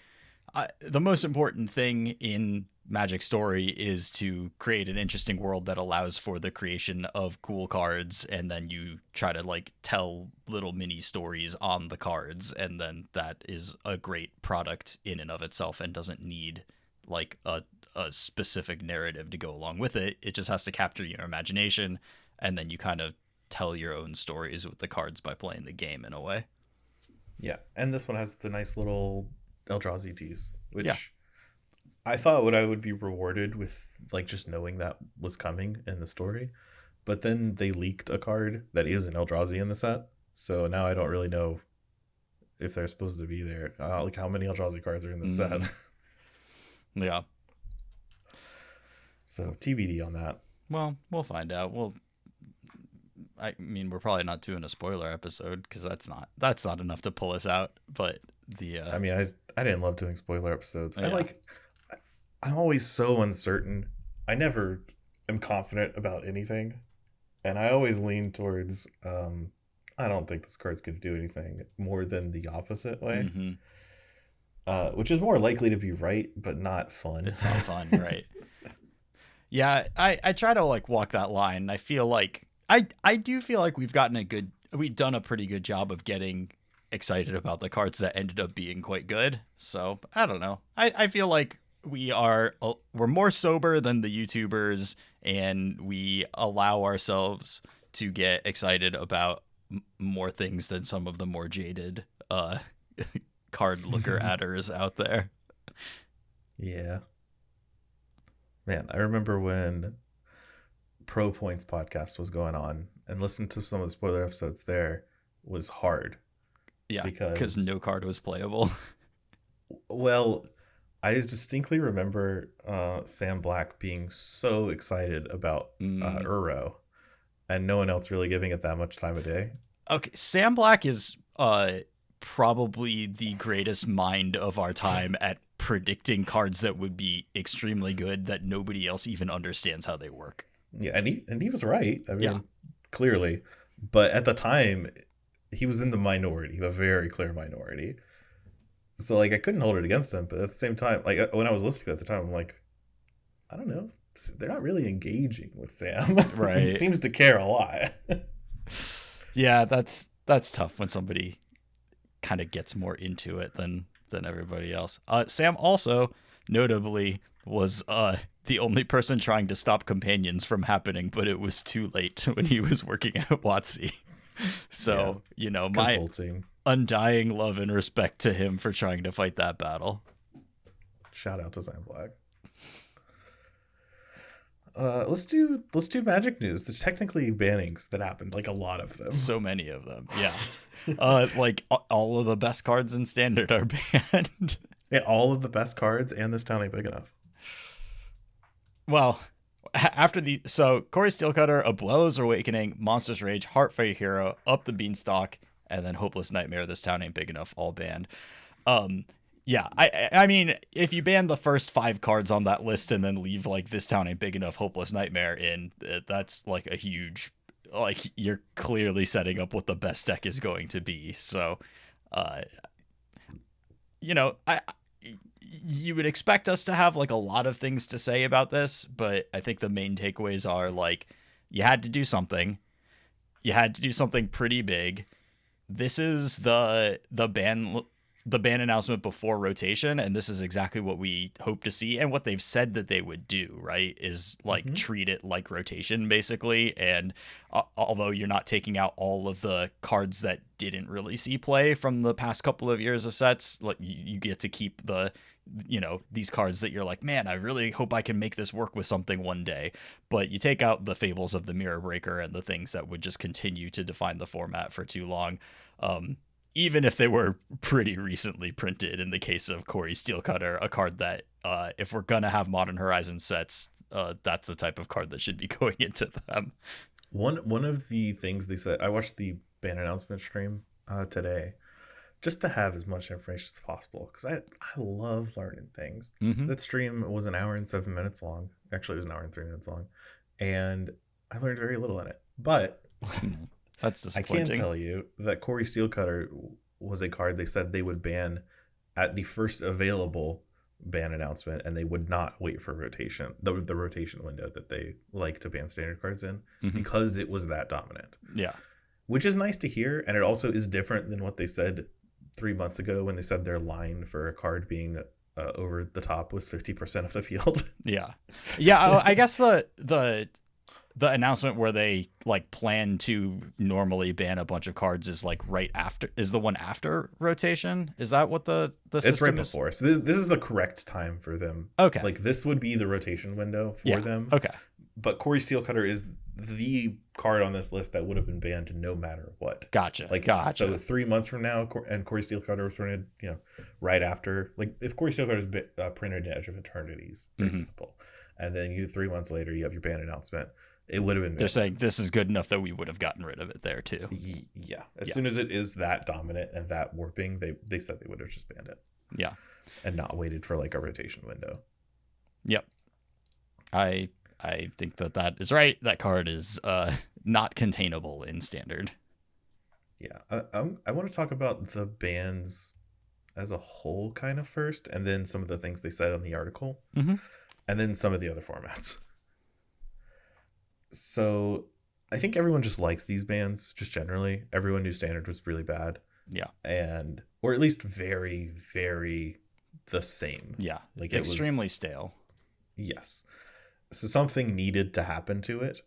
the most important thing in Magic story is to create an interesting world that allows for the creation of cool cards, and then you try to like tell little mini stories on the cards, and then that is a great product in and of itself and doesn't need like a specific narrative to go along with it. It just has to capture your imagination, and then you kind of tell your own stories with the cards by playing the game in a way. Yeah, and this one has the nice little Eldrazi tease, which Yeah. I thought I would be rewarded with like just knowing that was coming in the story. But then they leaked a card that is an Eldrazi in the set. So now I don't really know if they're supposed to be there. Like how many Eldrazi cards are in the set. Yeah. So TBD on that. Well, we'll find out. I mean, we're probably not doing a spoiler episode because that's not enough to pull us out. But I mean, I didn't love doing spoiler episodes. Yeah. I'm always so uncertain. I never am confident about anything, and I always lean towards I don't think this card's going to do anything more than the opposite way. Mm-hmm. Which is more likely to be right, but not fun. It's not fun, right? Yeah, I try to like walk that line. I feel like I do feel like we've done a pretty good job of getting excited about the cards that ended up being quite good. So I don't know. I feel like we're more sober than the YouTubers, and we allow ourselves to get excited about more things than some of the more jaded card looker adders out there. Yeah. Man, I remember when Pro Points podcast was going on, and listening to some of the spoiler episodes there was hard. Yeah, because because no card was playable. well, I distinctly remember Sam Black being so excited about Uro, and no one else really giving it that much time of day. Okay, Sam Black is probably the greatest mind of our time at predicting cards that would be extremely good that nobody else even understands how they work. Yeah, and he was right. I mean, Yeah. clearly, but at the time, he was in the minority, a very clear minority. So like, I couldn't hold it against him. But at the same time, like when I was listening at the time, I'm like, I don't know, they're not really engaging with Sam. Right. He seems to care a lot. Yeah, that's tough when somebody kind of gets more into it than everybody else. Sam also notably was the only person trying to stop companions from happening, but it was too late when he was working at WotC. So, you know, my undying love and respect to him for trying to fight that battle. Shout out to Sam Black. Let's do Magic news. There's technically bannings that happened, like a lot of them. So many of them, yeah. Like all of the best cards in Standard are banned. Yeah, all of the best cards, and this town ain't big enough. Well, after Corey Steelcutter, Abuelo's Awakening, Monster's Rage, Heartfire Hero, Up the Beanstalk, and then Hopeless Nightmare, This Town Ain't Big Enough, all banned. Yeah, I mean, if you ban the first 5 cards on that list and then leave like This Town Ain't Big Enough, Hopeless Nightmare in, that's like a huge, like you're clearly setting up what the best deck is going to be. So, you know, you would expect us to have like a lot of things to say about this, but I think the main takeaways are like, you had to do something. You had to do something pretty big. This is the ban announcement before rotation, and this is exactly what we hope to see and what they've said that they would do, right? Is like treat it like rotation basically. And although you're not taking out all of the cards that didn't really see play from the past couple of years of sets, like you get to keep the, you know, these cards that you're like, man, I really hope I can make this work with something one day. But you take out the fables of the Mirror Breaker and the things that would just continue to define the format for too long. Even if they were pretty recently printed, in the case of Corey Steelcutter, a card that if we're going to have Modern Horizon sets, that's the type of card that should be going into them. One of the things they said, I watched the ban announcement stream today, just to have as much information as possible, because I love learning things. That stream was an hour and 7 minutes long. Actually, it was an hour and 3 minutes long, and I learned very little in it. But that's disappointing. I can tell you that Corey Steelcutter was a card they said they would ban at the first available ban announcement, and they would not wait for rotation, the rotation window that they like to ban standard cards in, because it was that dominant. Yeah. Which is nice to hear, and it also is different than what they said 3 months ago when they said their line for a card being over the top was 50% of the field. Yeah. I guess the announcement where they like plan to normally ban a bunch of cards is like is the one after rotation. Is that what the system it's right is? before. So this is the correct time for them. Okay. Like this would be the rotation window for them. Okay. But Corey Steelcutter is the card on this list that would have been banned no matter what. Gotcha. So 3 months from now, and Corey Steelcutter was printed, you know, right after. Like if Corey Steelcutter is printed in Edge of Eternities, for example, and then 3 months later you have your ban announcement, it would have been. They're saying this is good enough that we would have gotten rid of it there too. Yeah. As soon as it is that dominant and that warping, they said they would have just banned it. Yeah. And not waited for like a rotation window. Yep. I think that is right. That card is not containable in Standard. Yeah. I want to talk about the bans as a whole kind of first, and then some of the things they said on the article, and then some of the other formats. So I think everyone just likes these bans, just generally. Everyone knew Standard was really bad. Yeah. Or at least very, very the same. Yeah. Like extremely stale. Yes. So something needed to happen to it.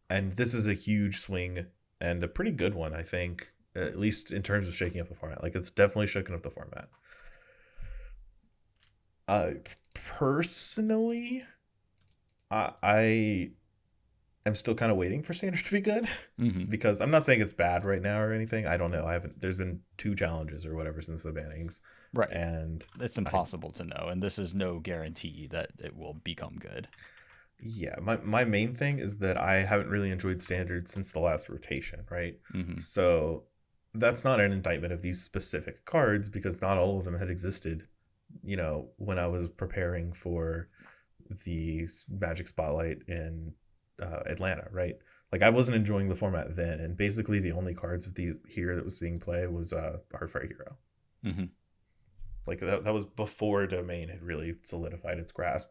And this is a huge swing and a pretty good one, I think, at least in terms of shaking up the format. Like it's definitely shaking up the format. Uh, Personally, I am still kind of waiting for standard to be good because I'm not saying it's bad right now or anything. I don't know. I haven't. There's been 2 challenges or whatever since the bannings, Right. and It's impossible to know, and this is no guarantee that it will become good. Yeah, my main thing is that I haven't really enjoyed standard since the last rotation, right? So that's not an indictment of these specific cards because not all of them had existed, when I was preparing for the Magic Spotlight in Atlanta, right? Like I wasn't enjoying the format then, and basically the only cards of these here that was seeing play was Heartfire Hero. Like that was before Domain had really solidified its grasp,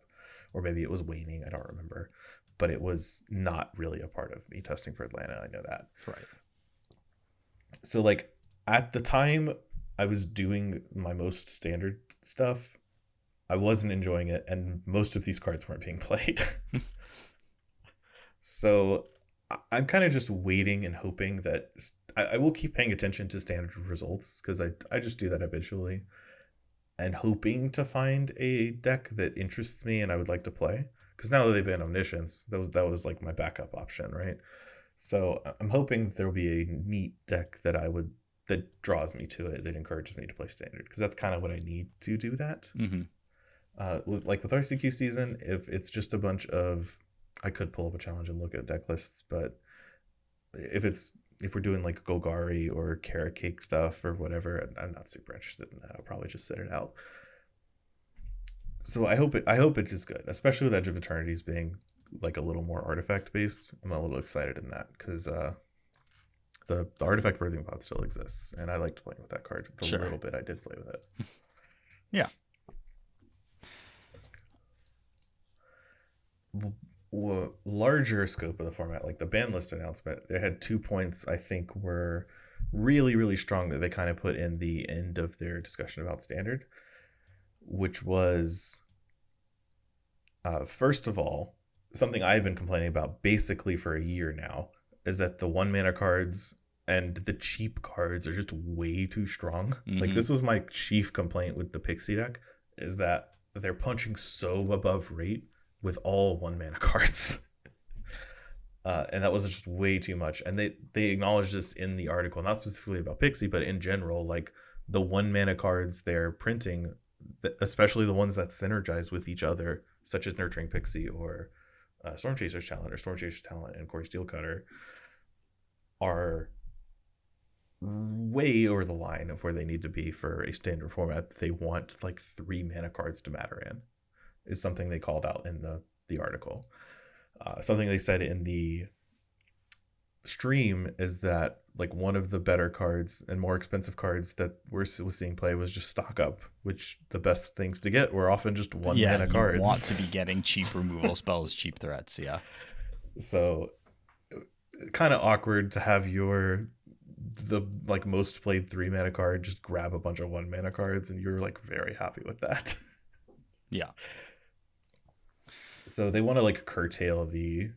or maybe it was waning. I don't remember, but it was not really a part of me testing for Atlanta. I know that. Right. So like at the time I was doing my most standard stuff, I wasn't enjoying it, and most of these cards weren't being played. So I'm kind of just waiting and hoping that I will keep paying attention to standard results because I just do that habitually, and hoping to find a deck that interests me and I would like to play. Because now that they've been Omniscience, that was like my backup option, right? So I'm hoping there will be a neat deck that draws me to it, that encourages me to play standard, because that's kind of what I need to do that. With RCQ season, if it's just a bunch of, I could pull up a challenge and look at deck lists, but if we're doing like Golgari or Carrot Cake stuff or whatever, I'm not super interested in that. I'll probably just sit it out. So I hope it is good, especially with Edge of Eternities being like a little more artifact based. I'm a little excited in that because the artifact birthing pod still exists, and I liked playing with that card. The little bit I did play with it. Yeah. Larger scope of the format, like the ban list announcement, they had 2 points I think were really, really strong that they kind of put in the end of their discussion about standard, which was first of all, something I've been complaining about basically for a year now, is that the 1 mana cards and the cheap cards are just way too strong. Like this was my chief complaint with the Pixie deck, is that they're punching so above rate with all 1 mana cards. And that was just way too much. And they acknowledged this in the article, not specifically about Pixie, but in general, like the 1 mana cards they're printing, especially the ones that synergize with each other, such as Nurturing Pixie or Storm Chaser's Talent or Storm Chaser's Talent and Corey Steelcutter, are way over the line of where they need to be for a standard format. They want like 3 mana cards to matter in, is something they called out in the article. Something they said in the stream is that like one of the better cards and more expensive cards that was seeing play was just Stock Up, which the best things to get were often just 1 mana cards. You want to be getting cheap removal spells, cheap threats, yeah. So kind of awkward to have the like most played 3 mana card just grab a bunch of 1 mana cards, and you're like very happy with that. Yeah. So they want to like curtail the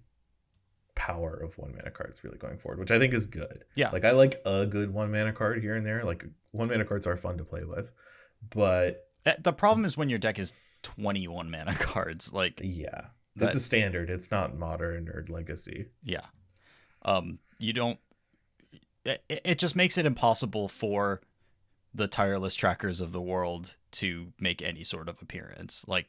power of 1 mana cards really going forward, which I think is good. Yeah. Like I like a good 1 mana card here and there. Like 1 mana cards are fun to play with, but the problem is when your deck is 21 mana cards. Like, yeah, this is standard. It's not modern or legacy. Yeah. You don't. It just makes it impossible for the tireless trackers of the world to make any sort of appearance. Like,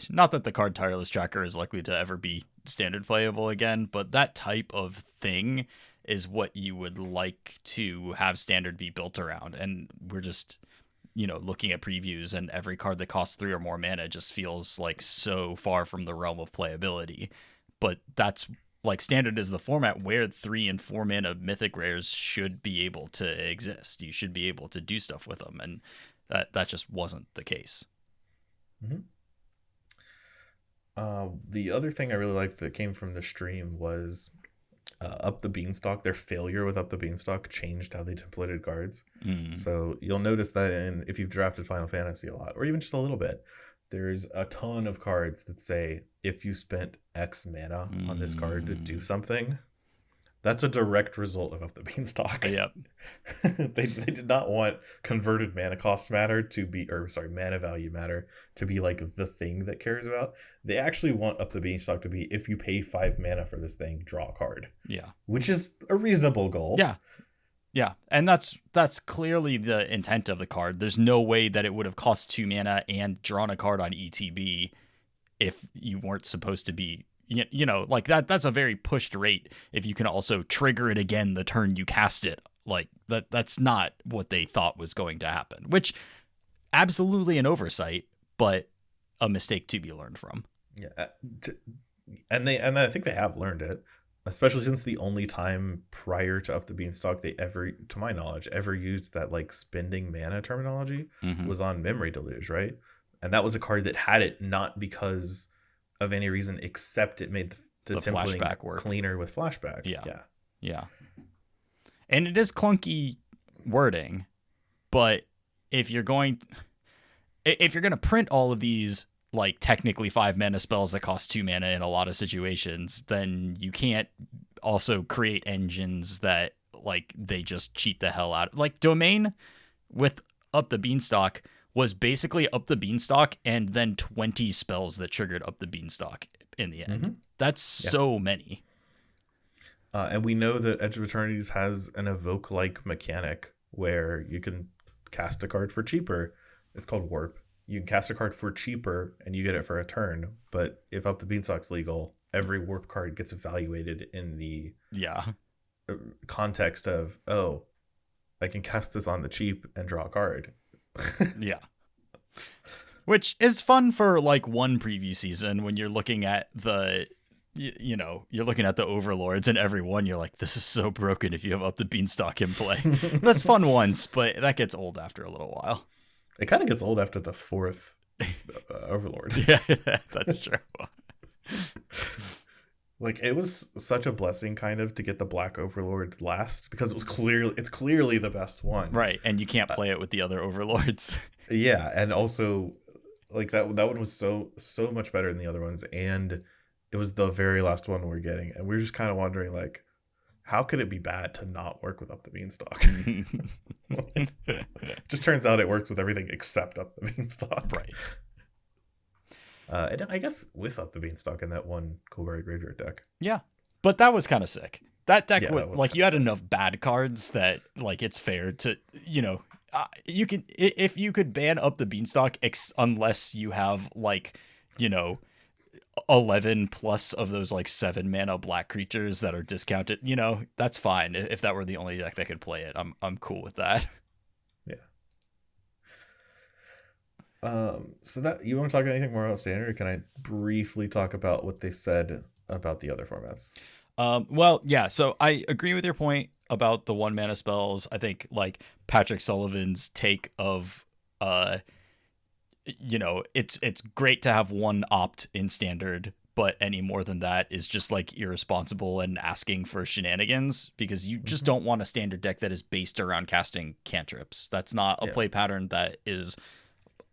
not that the card Tireless Tracker is likely to ever be standard playable again, but that type of thing is what you would like to have standard be built around. And we're just, looking at previews, and every card that costs 3 or more mana just feels like so far from the realm of playability. But that's like standard is the format where 3 and 4 mana mythic rares should be able to exist. You should be able to do stuff with them, and that just wasn't the case. The other thing I really liked that came from the stream was Up the Beanstalk. Their failure with Up the Beanstalk changed how they templated cards. So you'll notice that if you've drafted Final Fantasy a lot, or even just a little bit, there's a ton of cards that say if you spent X mana on this card to do something, That's a direct result of Up the Beanstalk. Yep. They did not want converted mana cost matter to be, or sorry, mana value matter to be like the thing that cares about. They actually want Up the Beanstalk to be, if you pay 5 mana for this thing, draw a card. Yeah. Which is a reasonable goal. Yeah. Yeah. And that's clearly the intent of the card. There's no way that it would have cost 2 mana and drawn a card on ETB if you weren't supposed to be, you know, like that's a very pushed rate if you can also trigger it again the turn you cast it. Like that's not what they thought was going to happen, which absolutely an oversight, but a mistake to be learned from. Yeah. And I think they have learned it, especially since the only time prior to Up the Beanstalk they ever, to my knowledge, ever used that like spending mana terminology was on Memory Deluge, right? And that was a card that had it not because of any reason except it made the templating flashback work cleaner with flashback. Yeah. And it is clunky wording, but if you're going to print all of these like technically 5 mana spells that cost 2 mana in a lot of situations, then you can't also create engines that like they just cheat the hell out. Like Domain with Up the Beanstalk was basically Up the Beanstalk and then 20 spells that triggered Up the Beanstalk in the end. That's so many. And we know that Edge of Eternities has an evoke-like mechanic where you can cast a card for cheaper. It's called Warp. You can cast a card for cheaper and you get it for a turn. But if Up the Beanstalk's legal, every Warp card gets evaluated in the context of, oh, I can cast this on the cheap and draw a card. Yeah. Which is fun for like one preview season when you're looking at the, you know, you're looking at the overlords and every one you're like, this is so broken if you have Up the Beanstalk in play. That's fun once, but that gets old after a little while. It kind of gets old after the 4th overlord. Yeah, that's true. Like, it was such a blessing kind of to get the Black Overlord last because it's clearly the best one. Right, and you can't play it with the other overlords. Yeah, and also like that one was so much better than the other ones, and it was the very last one we're getting, and we're just kind of wondering like, how could it be bad to not work with Up the Beanstalk? Just turns out it works with everything except Up the Beanstalk. Right. And I guess with Up the Beanstalk in that one Coldberry Graveyard deck. Yeah, but that was kind of sick. That deck was like, you had sick. enough bad cards that like it's fair to, you know, you can, if you could ban Up the Beanstalk unless you have like, you know, 11 plus of those like 7 mana black creatures that are discounted, you know, that's fine. If that were the only deck that could play it, I'm cool with that. Yeah. So that, you want to talk anything more about Standard, or can I briefly talk about what they said about the other formats? Well, yeah, so I agree with your point about the 1 mana spells. I think like Patrick Sullivan's take of you know, it's great to have one opt in Standard, but any more than that is just like irresponsible and asking for shenanigans, because you just don't want a Standard deck that is based around casting cantrips. That's not a play pattern that is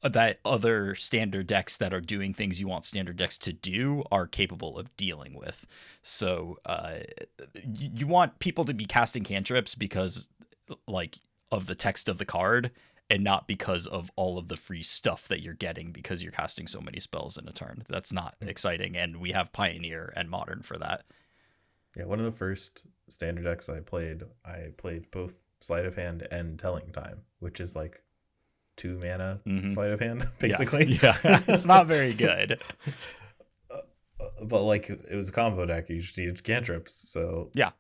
that other Standard decks that are doing things you want Standard decks to do are capable of dealing with. So you want people to be casting cantrips because like of the text of the card, and not because of all of the free stuff that you're getting because you're casting so many spells in a turn. That's not exciting, and we have Pioneer and Modern for that. Yeah, one of the first Standard decks I played both Sleight of Hand and Telling Time, which is like 2 mana Sleight of Hand, basically. Yeah. It's not very good. But like, it was a combo deck. You just needed cantrips, so yeah,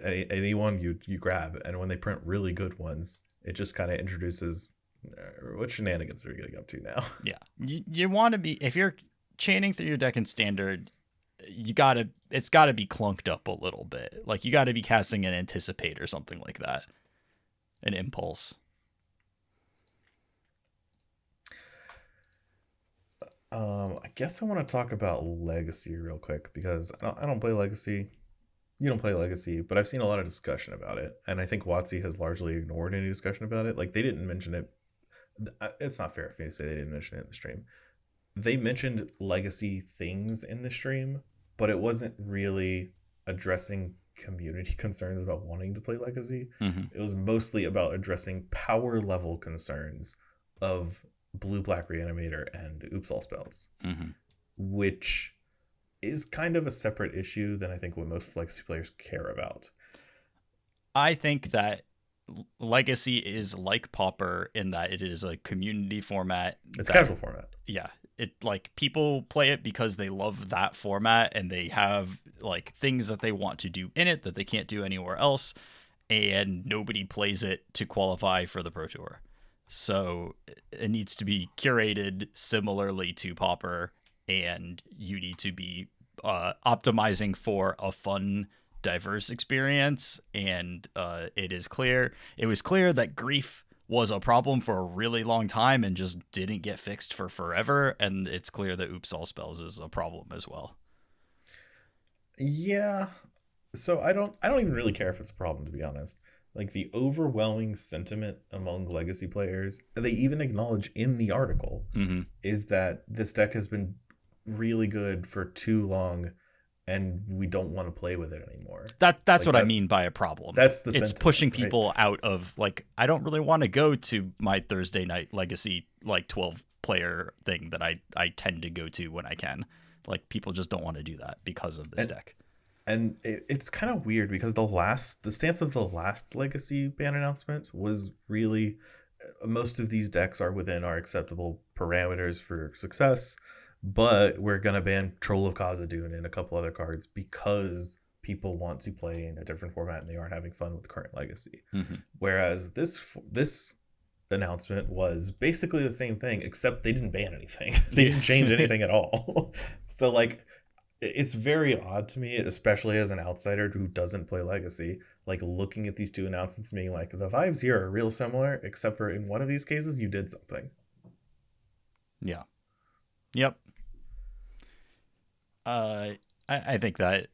any one you grab, and when they print really good ones, it just kind of introduces what shenanigans are we getting up to now. Yeah, you want to be, if you're chaining through your deck in Standard, it's got to be clunked up a little bit. Like, you got to be casting an Anticipate or something like that, an Impulse. I guess I want to talk about Legacy real quick, because I don't play Legacy. You don't play Legacy, but I've seen a lot of discussion about it, and I think WotC has largely ignored any discussion about it. Like, they didn't mention it. It's not fair for me to say they didn't mention it in the stream. They mentioned Legacy things in the stream, but it wasn't really addressing community concerns about wanting to play Legacy. Mm-hmm. It was mostly about addressing power level concerns of Blue Black Reanimator and Oops All Spells, Mm-hmm. which is kind of a separate issue than I think what most Legacy players care about. I think that Legacy is like Pauper in that it is a community format. It's that, casual format. Yeah. It like people play it because they love that format and they have like things that they want to do in it that they can't do anywhere else, and nobody plays it to qualify for the Pro Tour. So it needs to be curated similarly to Pauper, and you need to be optimizing for a fun, diverse experience. And it was clear that grief was a problem for a really long time and just didn't get fixed for forever. And it's clear that Oops All Spells is a problem as well. Yeah. So I don't even really care if it's a problem, to be honest. Like, the overwhelming sentiment among Legacy players, they even acknowledge in the article, Mm-hmm. is that this deck has been really good for too long and we don't want to play with it anymore. That's like what I mean by a problem. That's the it's sentiment, pushing right? people out of like, I don't really want to go to my Thursday night Legacy like 12 player thing that I tend to go to when I can. Like, people just don't want to do that because of this deck. And it's kind of weird because the stance of the last Legacy ban announcement was really, most of these decks are within our acceptable parameters for success, but we're going to ban Troll of Khazad-dûn and a couple other cards because people want to play in a different format and they aren't having fun with current Legacy. Mm-hmm. Whereas this announcement was basically the same thing, except they didn't ban anything. They didn't change anything at all. So like, it's very odd to me, especially as an outsider who doesn't play Legacy, like looking at these two announcements being like, the vibes here are real similar, except for in one of these cases you did something. Yeah. Yep. I think that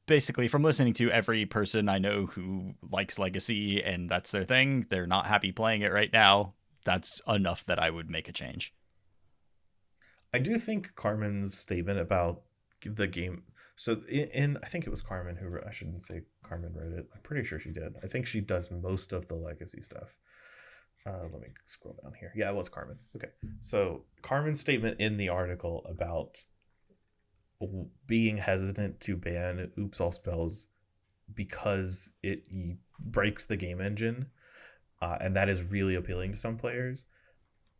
basically, from listening to every person I know who likes Legacy and that's their thing, they're not happy playing it right now. That's enough that I would make a change. I do think Carmen's statement about the game. So in I think it was Carmen who I shouldn't say Carmen wrote it. I'm pretty sure she did. I think she does most of the Legacy stuff. Let me scroll down here. Yeah, it was Carmen. Okay. So Carmen's statement in the article about being hesitant to ban Oops All Spells because it breaks the game engine, and that is really appealing to some players.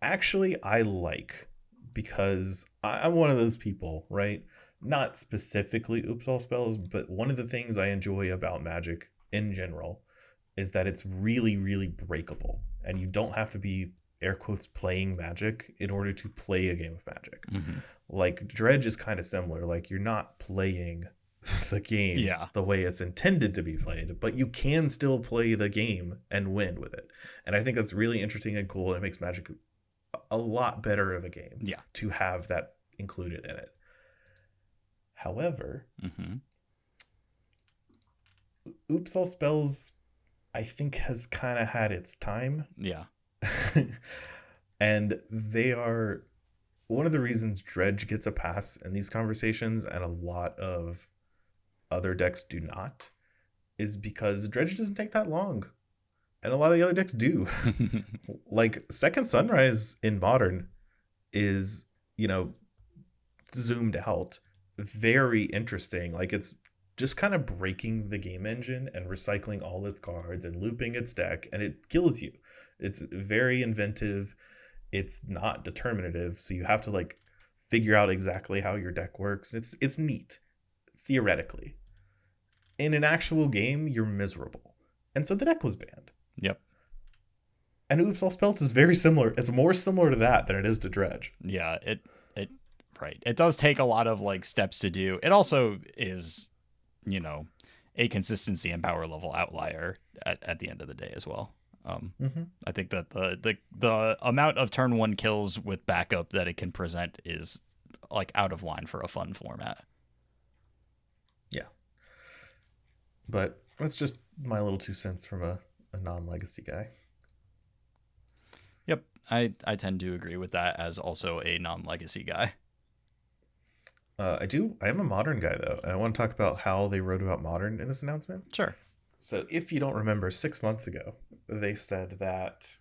Actually, I like, because I'm one of those people, right? Not specifically Oops All Spells, but one of the things I enjoy about Magic in general is that it's really, really breakable. And you don't have to be, air quotes, playing Magic in order to play a game of Magic. Mm-hmm. Like, Dredge is kind of similar. Like, you're not playing the game the way it's intended to be played, but you can still play the game and win with it. And I think that's really interesting and cool, and it makes Magic a lot better of a game to have that included in it. However, Oops All Spells, I think, has kind of had its time. Yeah. And they are one of the reasons Dredge gets a pass in these conversations and a lot of other decks do not, is because Dredge doesn't take that long. And a lot of the other decks do. Like, Second Sunrise in Modern is, zoomed out, very interesting. Like, it's just kind of breaking the game engine and recycling all its cards and looping its deck, and it kills you. It's very inventive. It's not determinative, so you have to like figure out exactly how your deck works. It's neat, theoretically. In an actual game, you're miserable. And so the deck was banned. Yep. And Oops All Spells is very similar. It's more similar to that than it is to Dredge. Yeah, right. It does take a lot of like steps to do. It also is, a consistency and power level outlier at the end of the day as well. I think that the amount of turn one kills with backup that it can present is like out of line for a fun format. Yeah. But that's just my little 2 cents from a non-Legacy guy. Yep. I tend to agree with that as also a non-Legacy guy. I am a Modern guy though, and I want to talk about how they wrote about Modern in this announcement. Sure. So, if you don't remember, 6 months ago, they said that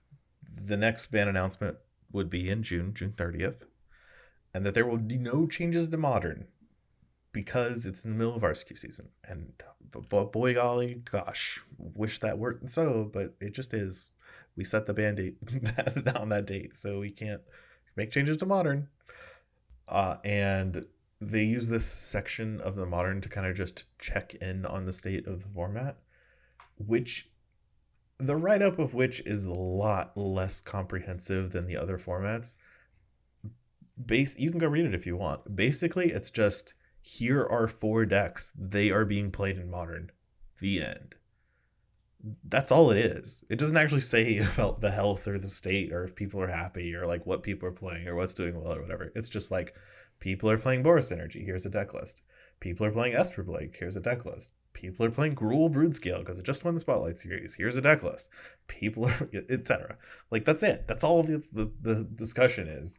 the next ban announcement would be in June 30th, and that there will be no changes to Modern because it's in the middle of RSQ season. And boy golly, gosh, wish that weren't so, but it just is. We set the ban date on that date, so we can't make changes to Modern. And they use this section of the Modern to kind of just check in on the state of the format, which the write up of which is a lot less comprehensive than the other formats. You can go read it if you want. Basically, it's just here are 4 decks. They are being played in Modern. The end. That's all it is. It doesn't actually say about the health or the state or if people are happy or like what people are playing or what's doing well or whatever. It's just like people are playing Boros Energy. Here's a deck list. People are playing Esper Blake. Here's a deck list. People are playing Gruul Brood-Scale because it just won the Spotlight Series. Here's a deck list. People are, etc. Like that's it. That's all the discussion is,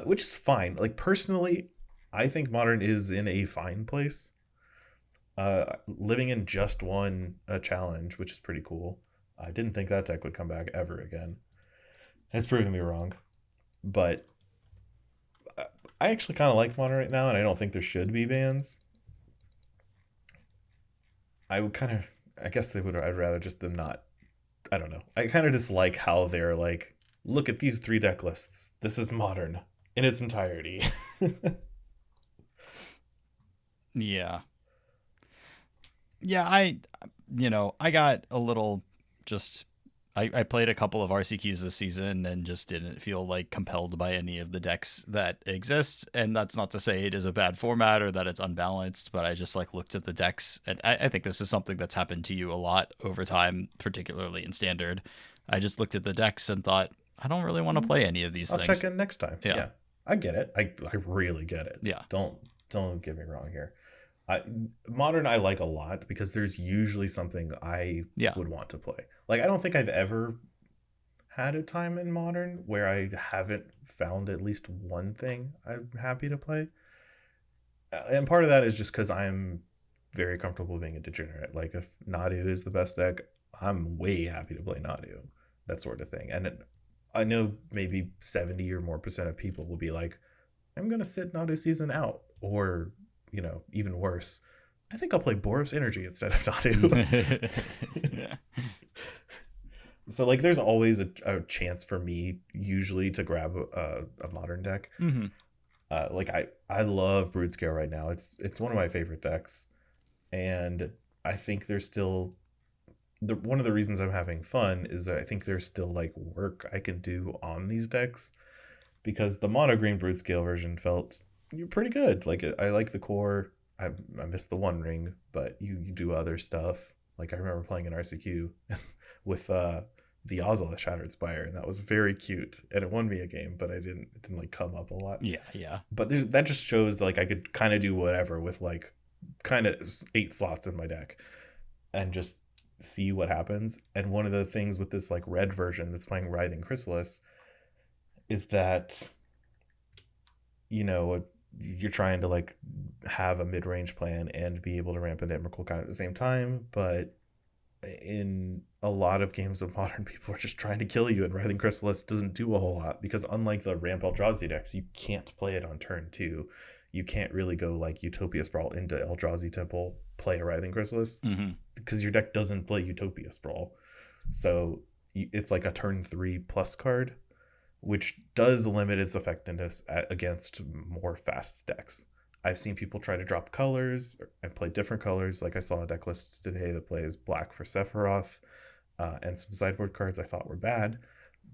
which is fine. Like personally, I think Modern is in a fine place. Living in just one challenge, which is pretty cool. I didn't think that deck would come back ever again. It's proven me wrong. But I actually kind of like Modern right now, and I don't think there should be bans. I would kind of, I guess they would, I'd rather just them not. I don't know. I kind of dislike how they're like, look at these 3 deck lists. This is Modern in its entirety. Yeah. Yeah, I got a little just I played a couple of RCQs this season and just didn't feel like compelled by any of the decks that exist. And that's not to say it is a bad format or that it's unbalanced, but I just like looked at the decks, and I think this is something that's happened to you a lot over time, particularly in Standard. I just looked at the decks and thought, I don't really want to play any of these I'll things. check in next time. Yeah. I get it. I really get it. Yeah. Don't get me wrong here. Modern I like a lot because there's usually something I would want to play. Like I don't think I've ever had a time in Modern where I haven't found at least one thing I'm happy to play. And part of that is just because I'm very comfortable being a degenerate. Like if Nadu is the best deck, I'm way happy to play Nadu. That sort of thing. And I know maybe 70 or more % of people will be like, I'm gonna sit Nadu season out, or even worse, I think I'll play Boros Energy instead of Nadu. So like there's always a chance for me usually to grab a Modern deck. Mm-hmm. Like I love Brood-Scale right now. It's one of my favorite decks, and I think there's still one of the reasons I'm having fun is that I think there's still like work I can do on these decks, because the mono green Brood-Scale version felt pretty good. Like I like the core. I missed the One Ring, but you do other stuff. Like I remember playing an RCQ with the Ozil Shattered Spire, and that was very cute, and it won me a game, but it didn't like come up a lot. Yeah. But that just shows like I could kind of do whatever with like kind of 8 slots in my deck, and just see what happens. And one of the things with this like red version that's playing Writhing Chrysalis is that you're trying to like have a mid-range plan and be able to ramp into Emrakul kind of at the same time, but in a lot of games of Modern, people are just trying to kill you, and Writhing Chrysalis doesn't do a whole lot because unlike the ramp Eldrazi decks, you can't play it on turn 2. You can't really go like Utopia Sprawl into Eldrazi Temple, play a Writhing Chrysalis, because your deck doesn't play Utopia Sprawl. So it's like a turn 3 plus card, which does limit its effectiveness against more fast decks. I've seen people try to drop colors and play different colors. Like I saw a deck list today that plays black for Sephiroth, and some sideboard cards I thought were bad.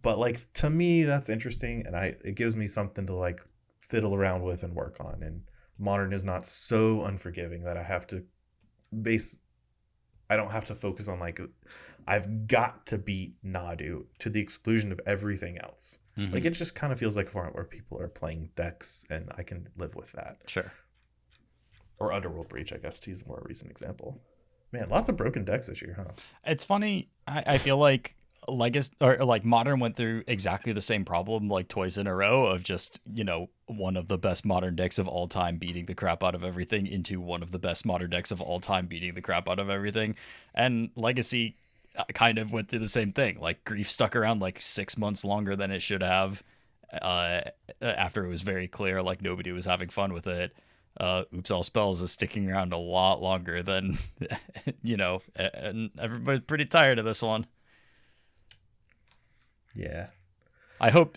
But like to me, that's interesting, and it gives me something to like fiddle around with and work on. And Modern is not so unforgiving that I don't have to focus on like I've got to beat Nadu to the exclusion of everything else. Like it just kind of feels like a format where people are playing decks, and I can live with that. Sure. Or Underworld Breach, I guess, to use a more recent example. Man, lots of broken decks this year, huh? It's funny. I feel like Legacy or like Modern went through exactly the same problem like twice in a row of just, one of the best Modern decks of all time beating the crap out of everything into one of the best Modern decks of all time beating the crap out of everything. And Legacy kind of went through the same thing. Like Grief stuck around like 6 months longer than it should have. After it was very clear like nobody was having fun with it. Oops All Spells is sticking around a lot longer than and everybody's pretty tired of this one. Yeah. I hope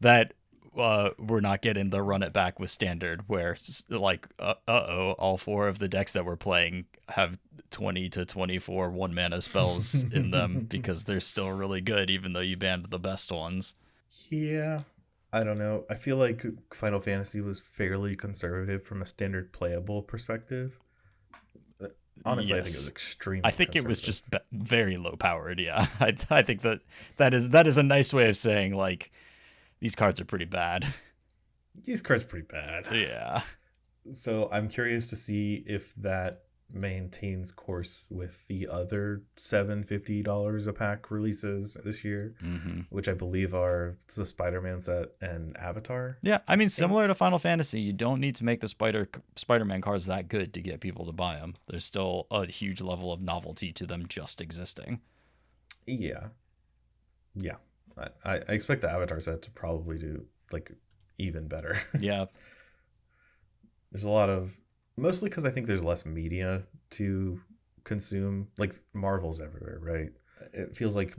that we're not getting the run it back with Standard where like all 4 of the decks that we're playing have 20 to 24 1-mana spells in them because they're still really good even though you banned the best ones. Yeah. I don't know. I feel like Final Fantasy was fairly conservative from a standard playable perspective. Honestly, yes. I think it was extremely. I think it was just very low powered. Yeah, I think that is a nice way of saying like these cards are pretty bad. These cards are pretty bad. Yeah. So I'm curious to see if that maintains course with the other $750 a pack releases this year, which I believe are the Spider-Man set and Avatar. Yeah, I mean, similar to Final Fantasy, you don't need to make the Spider-Man cards that good to get people to buy them. There's still a huge level of novelty to them just existing. Yeah. I expect the Avatar set to probably do like even better. Yeah. There's a lot of, mostly because I think there's less media to consume. Like Marvel's everywhere, right? It feels like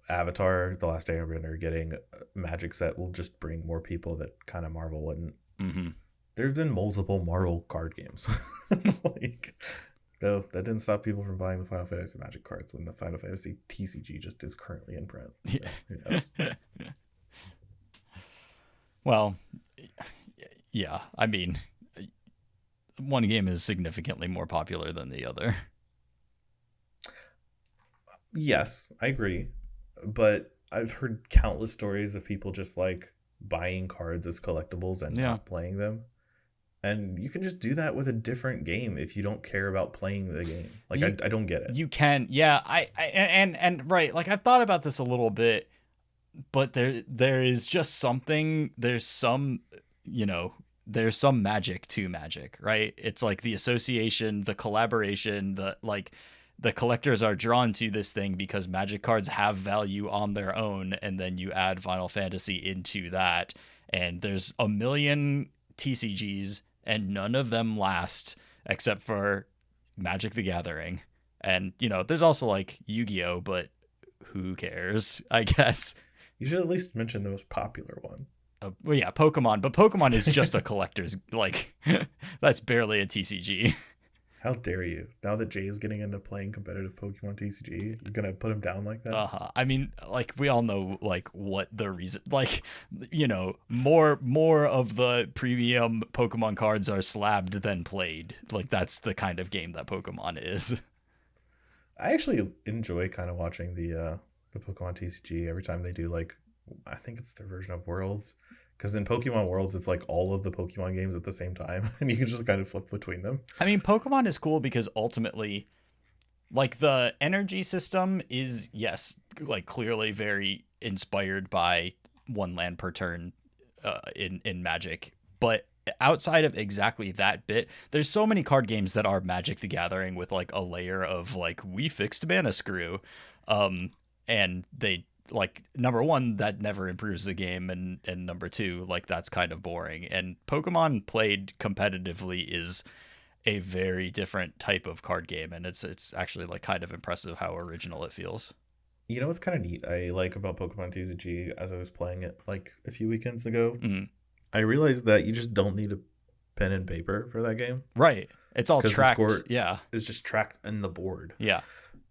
Avatar, The Last Airbender, getting a Magic set will just bring more people that kind of Marvel wouldn't. There's been multiple Marvel card games. Like, though that didn't stop people from buying the Final Fantasy Magic cards when the Final Fantasy TCG just is currently in print. So, who knows? Well, yeah, I mean, one game is significantly more popular than the other. Yes, I agree. But I've heard countless stories of people just like buying cards as collectibles and not playing them. And you can just do that with a different game if you don't care about playing the game. Like, I don't get it. You can. Yeah. And right. Like, I've thought about this a little bit, but there is just something, there's some magic to Magic, right? It's like the association, the collaboration, the collectors are drawn to this thing because Magic cards have value on their own. And then you add Final Fantasy into that. And there's a million TCGs and none of them last except for Magic the Gathering. And, there's also like Yu-Gi-Oh, but who cares, I guess. You should at least mention the most popular one. Well, yeah, Pokemon. But Pokemon is just a collector's, like, that's barely a TCG. How dare you? Now that Jay is getting into playing competitive Pokemon TCG, you're going to put him down like that? I mean, like, we all know, like, what the reason... Like, more of the premium Pokemon cards are slabbed than played. Like, that's the kind of game that Pokemon is. I actually enjoy kind of watching the Pokemon TCG every time they do, like, I think it's their version of Worlds. Because in Pokemon Worlds, it's like all of the Pokemon games at the same time, and you can just kind of flip between them. I mean, Pokemon is cool because ultimately, like, the energy system is, yes, like, clearly very inspired by one land per turn in Magic. But outside of exactly that bit, there's so many card games that are Magic the Gathering with, like, a layer of, like, we fixed Mana Screw. And they... Like, number one, that never improves the game, and number two, like, that's kind of boring. And Pokemon played competitively is a very different type of card game, and it's actually, like, kind of impressive how original it feels. You know what's kind of neat I like about Pokemon TCG as I was playing it, like, a few weekends ago? I realized that you just don't need a pen and paper for that game. Right. It's all tracked. The score yeah. It's just tracked in the board. Yeah.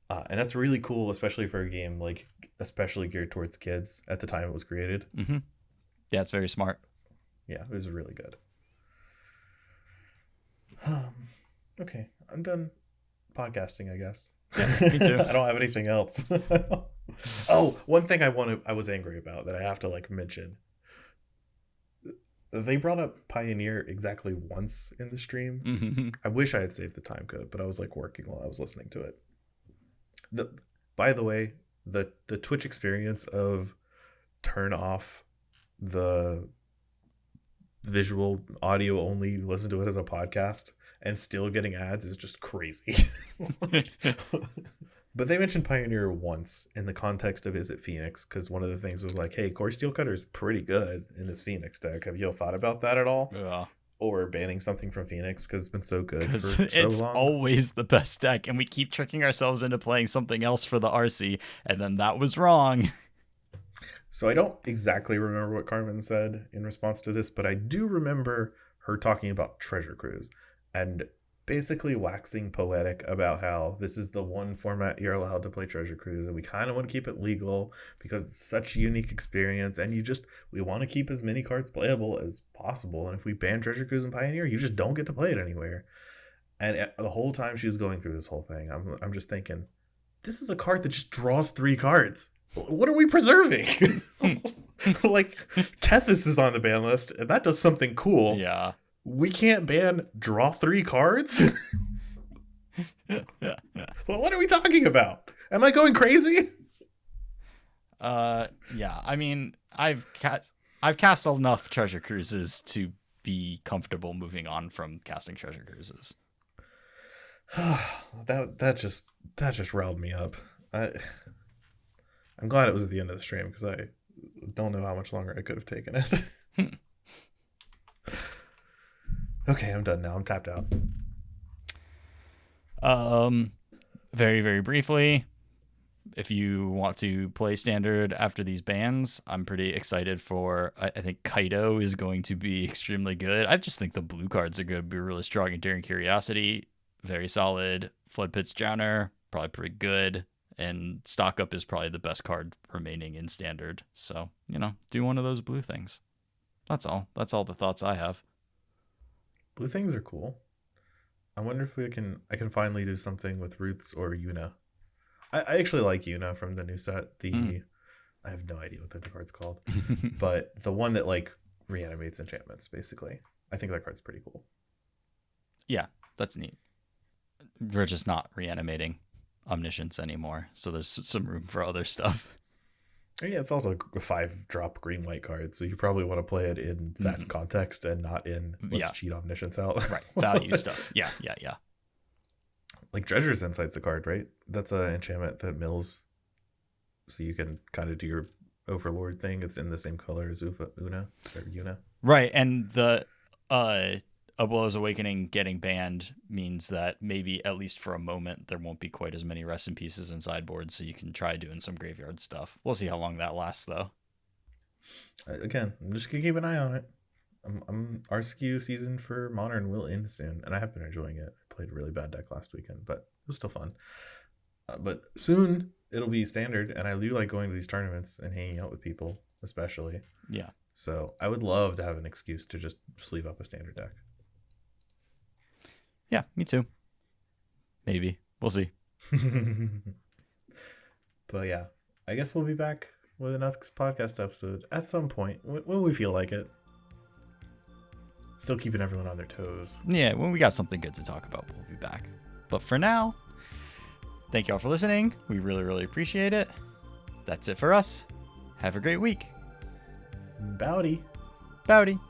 And that's really cool, especially for a game, like, especially geared towards kids at the time it was created. Yeah, it's very smart. Yeah, it was really good. Okay, I'm done podcasting, I guess. Yeah, me too. I don't have anything else. Oh, one thing I was angry about that I have to, like, mention. They brought up Pioneer exactly once in the stream. I wish I had saved the time code, but I was, like, working while I was listening to it. By the way, the Twitch experience of turn off the visual, audio only, listen to it as a podcast, and still getting ads is just crazy. But they mentioned Pioneer once in the context of Is It Phoenix, because one of the things was like, hey, Core Steel Cutter is pretty good in this Phoenix deck. Have you thought about that at all? Yeah. Or banning something from Phoenix because it's been so good for Because so it's long? always the best deck, and we keep tricking ourselves into playing something else for the RC, and then that was wrong. So I don't exactly remember what Carmen said in response to this, but I do remember her talking about Treasure Cruise and basically waxing poetic about how this is the one format you're allowed to play Treasure Cruise, and we kind of want to keep it legal because it's such a unique experience, and we want to keep as many cards playable as possible, and if we ban Treasure Cruise and Pioneer, you just don't get to play it anywhere. And the whole time she was going through this whole thing, I'm just thinking, this is a card that just draws 3 cards. What are we preserving? Like, Kethis is on the ban list, and that does something cool. Yeah. We can't ban draw 3 cards? Well, what are we talking about? Am I going crazy? Yeah. I mean, I've cast enough Treasure Cruises to be comfortable moving on from casting Treasure Cruises. that just riled me up. I'm glad it was the end of the stream because I don't know how much longer I could have taken it. Okay, I'm done now. I'm tapped out. Very, very briefly, if you want to play Standard after these bans, I'm pretty excited for. I think Kaido is going to be extremely good. I just think the blue cards are going to be really strong. Enduring Curiosity, very solid. Flood Pit's Drowner, probably pretty good. And Stock Up is probably the best card remaining in Standard. So, do one of those blue things. That's all. That's all the thoughts I have. Blue things are cool. I wonder if I can finally do something with Roots or Yuna. I actually like Yuna from the new set. I have no idea what the card's called. But the one that like reanimates enchantments, basically. I think that card's pretty cool. Yeah, that's neat. We're just not reanimating Omniscience anymore, so there's some room for other stuff. Yeah, it's also a 5-drop green-white card, so you probably want to play it in that context and not in let's cheat Omniscience out. Right, value stuff. Yeah. Like Treasure's Insight's a card, right? That's an enchantment that mills, so you can kind of do your Overlord thing. It's in the same color as Yuna. Right, and the Abuela's Awakening getting banned means that maybe, at least for a moment, there won't be quite as many Rest in Pieces in sideboard, so you can try doing some graveyard stuff. We'll see how long that lasts, though. Again, I'm just going to keep an eye on it. RSQ season for Modern will end soon, and I have been enjoying it. I played a really bad deck last weekend, but it was still fun. But soon, it'll be Standard, and I do like going to these tournaments and hanging out with people, especially. Yeah. So I would love to have an excuse to just sleeve up a Standard deck. Yeah, me too. Maybe. We'll see. But yeah, I guess we'll be back with another podcast episode at some point when we feel like it. Still keeping everyone on their toes. Yeah, when we got something good to talk about, we'll be back. But for now, thank y'all for listening. We really, really appreciate it. That's it for us. Have a great week. Bowdy. Bowdy.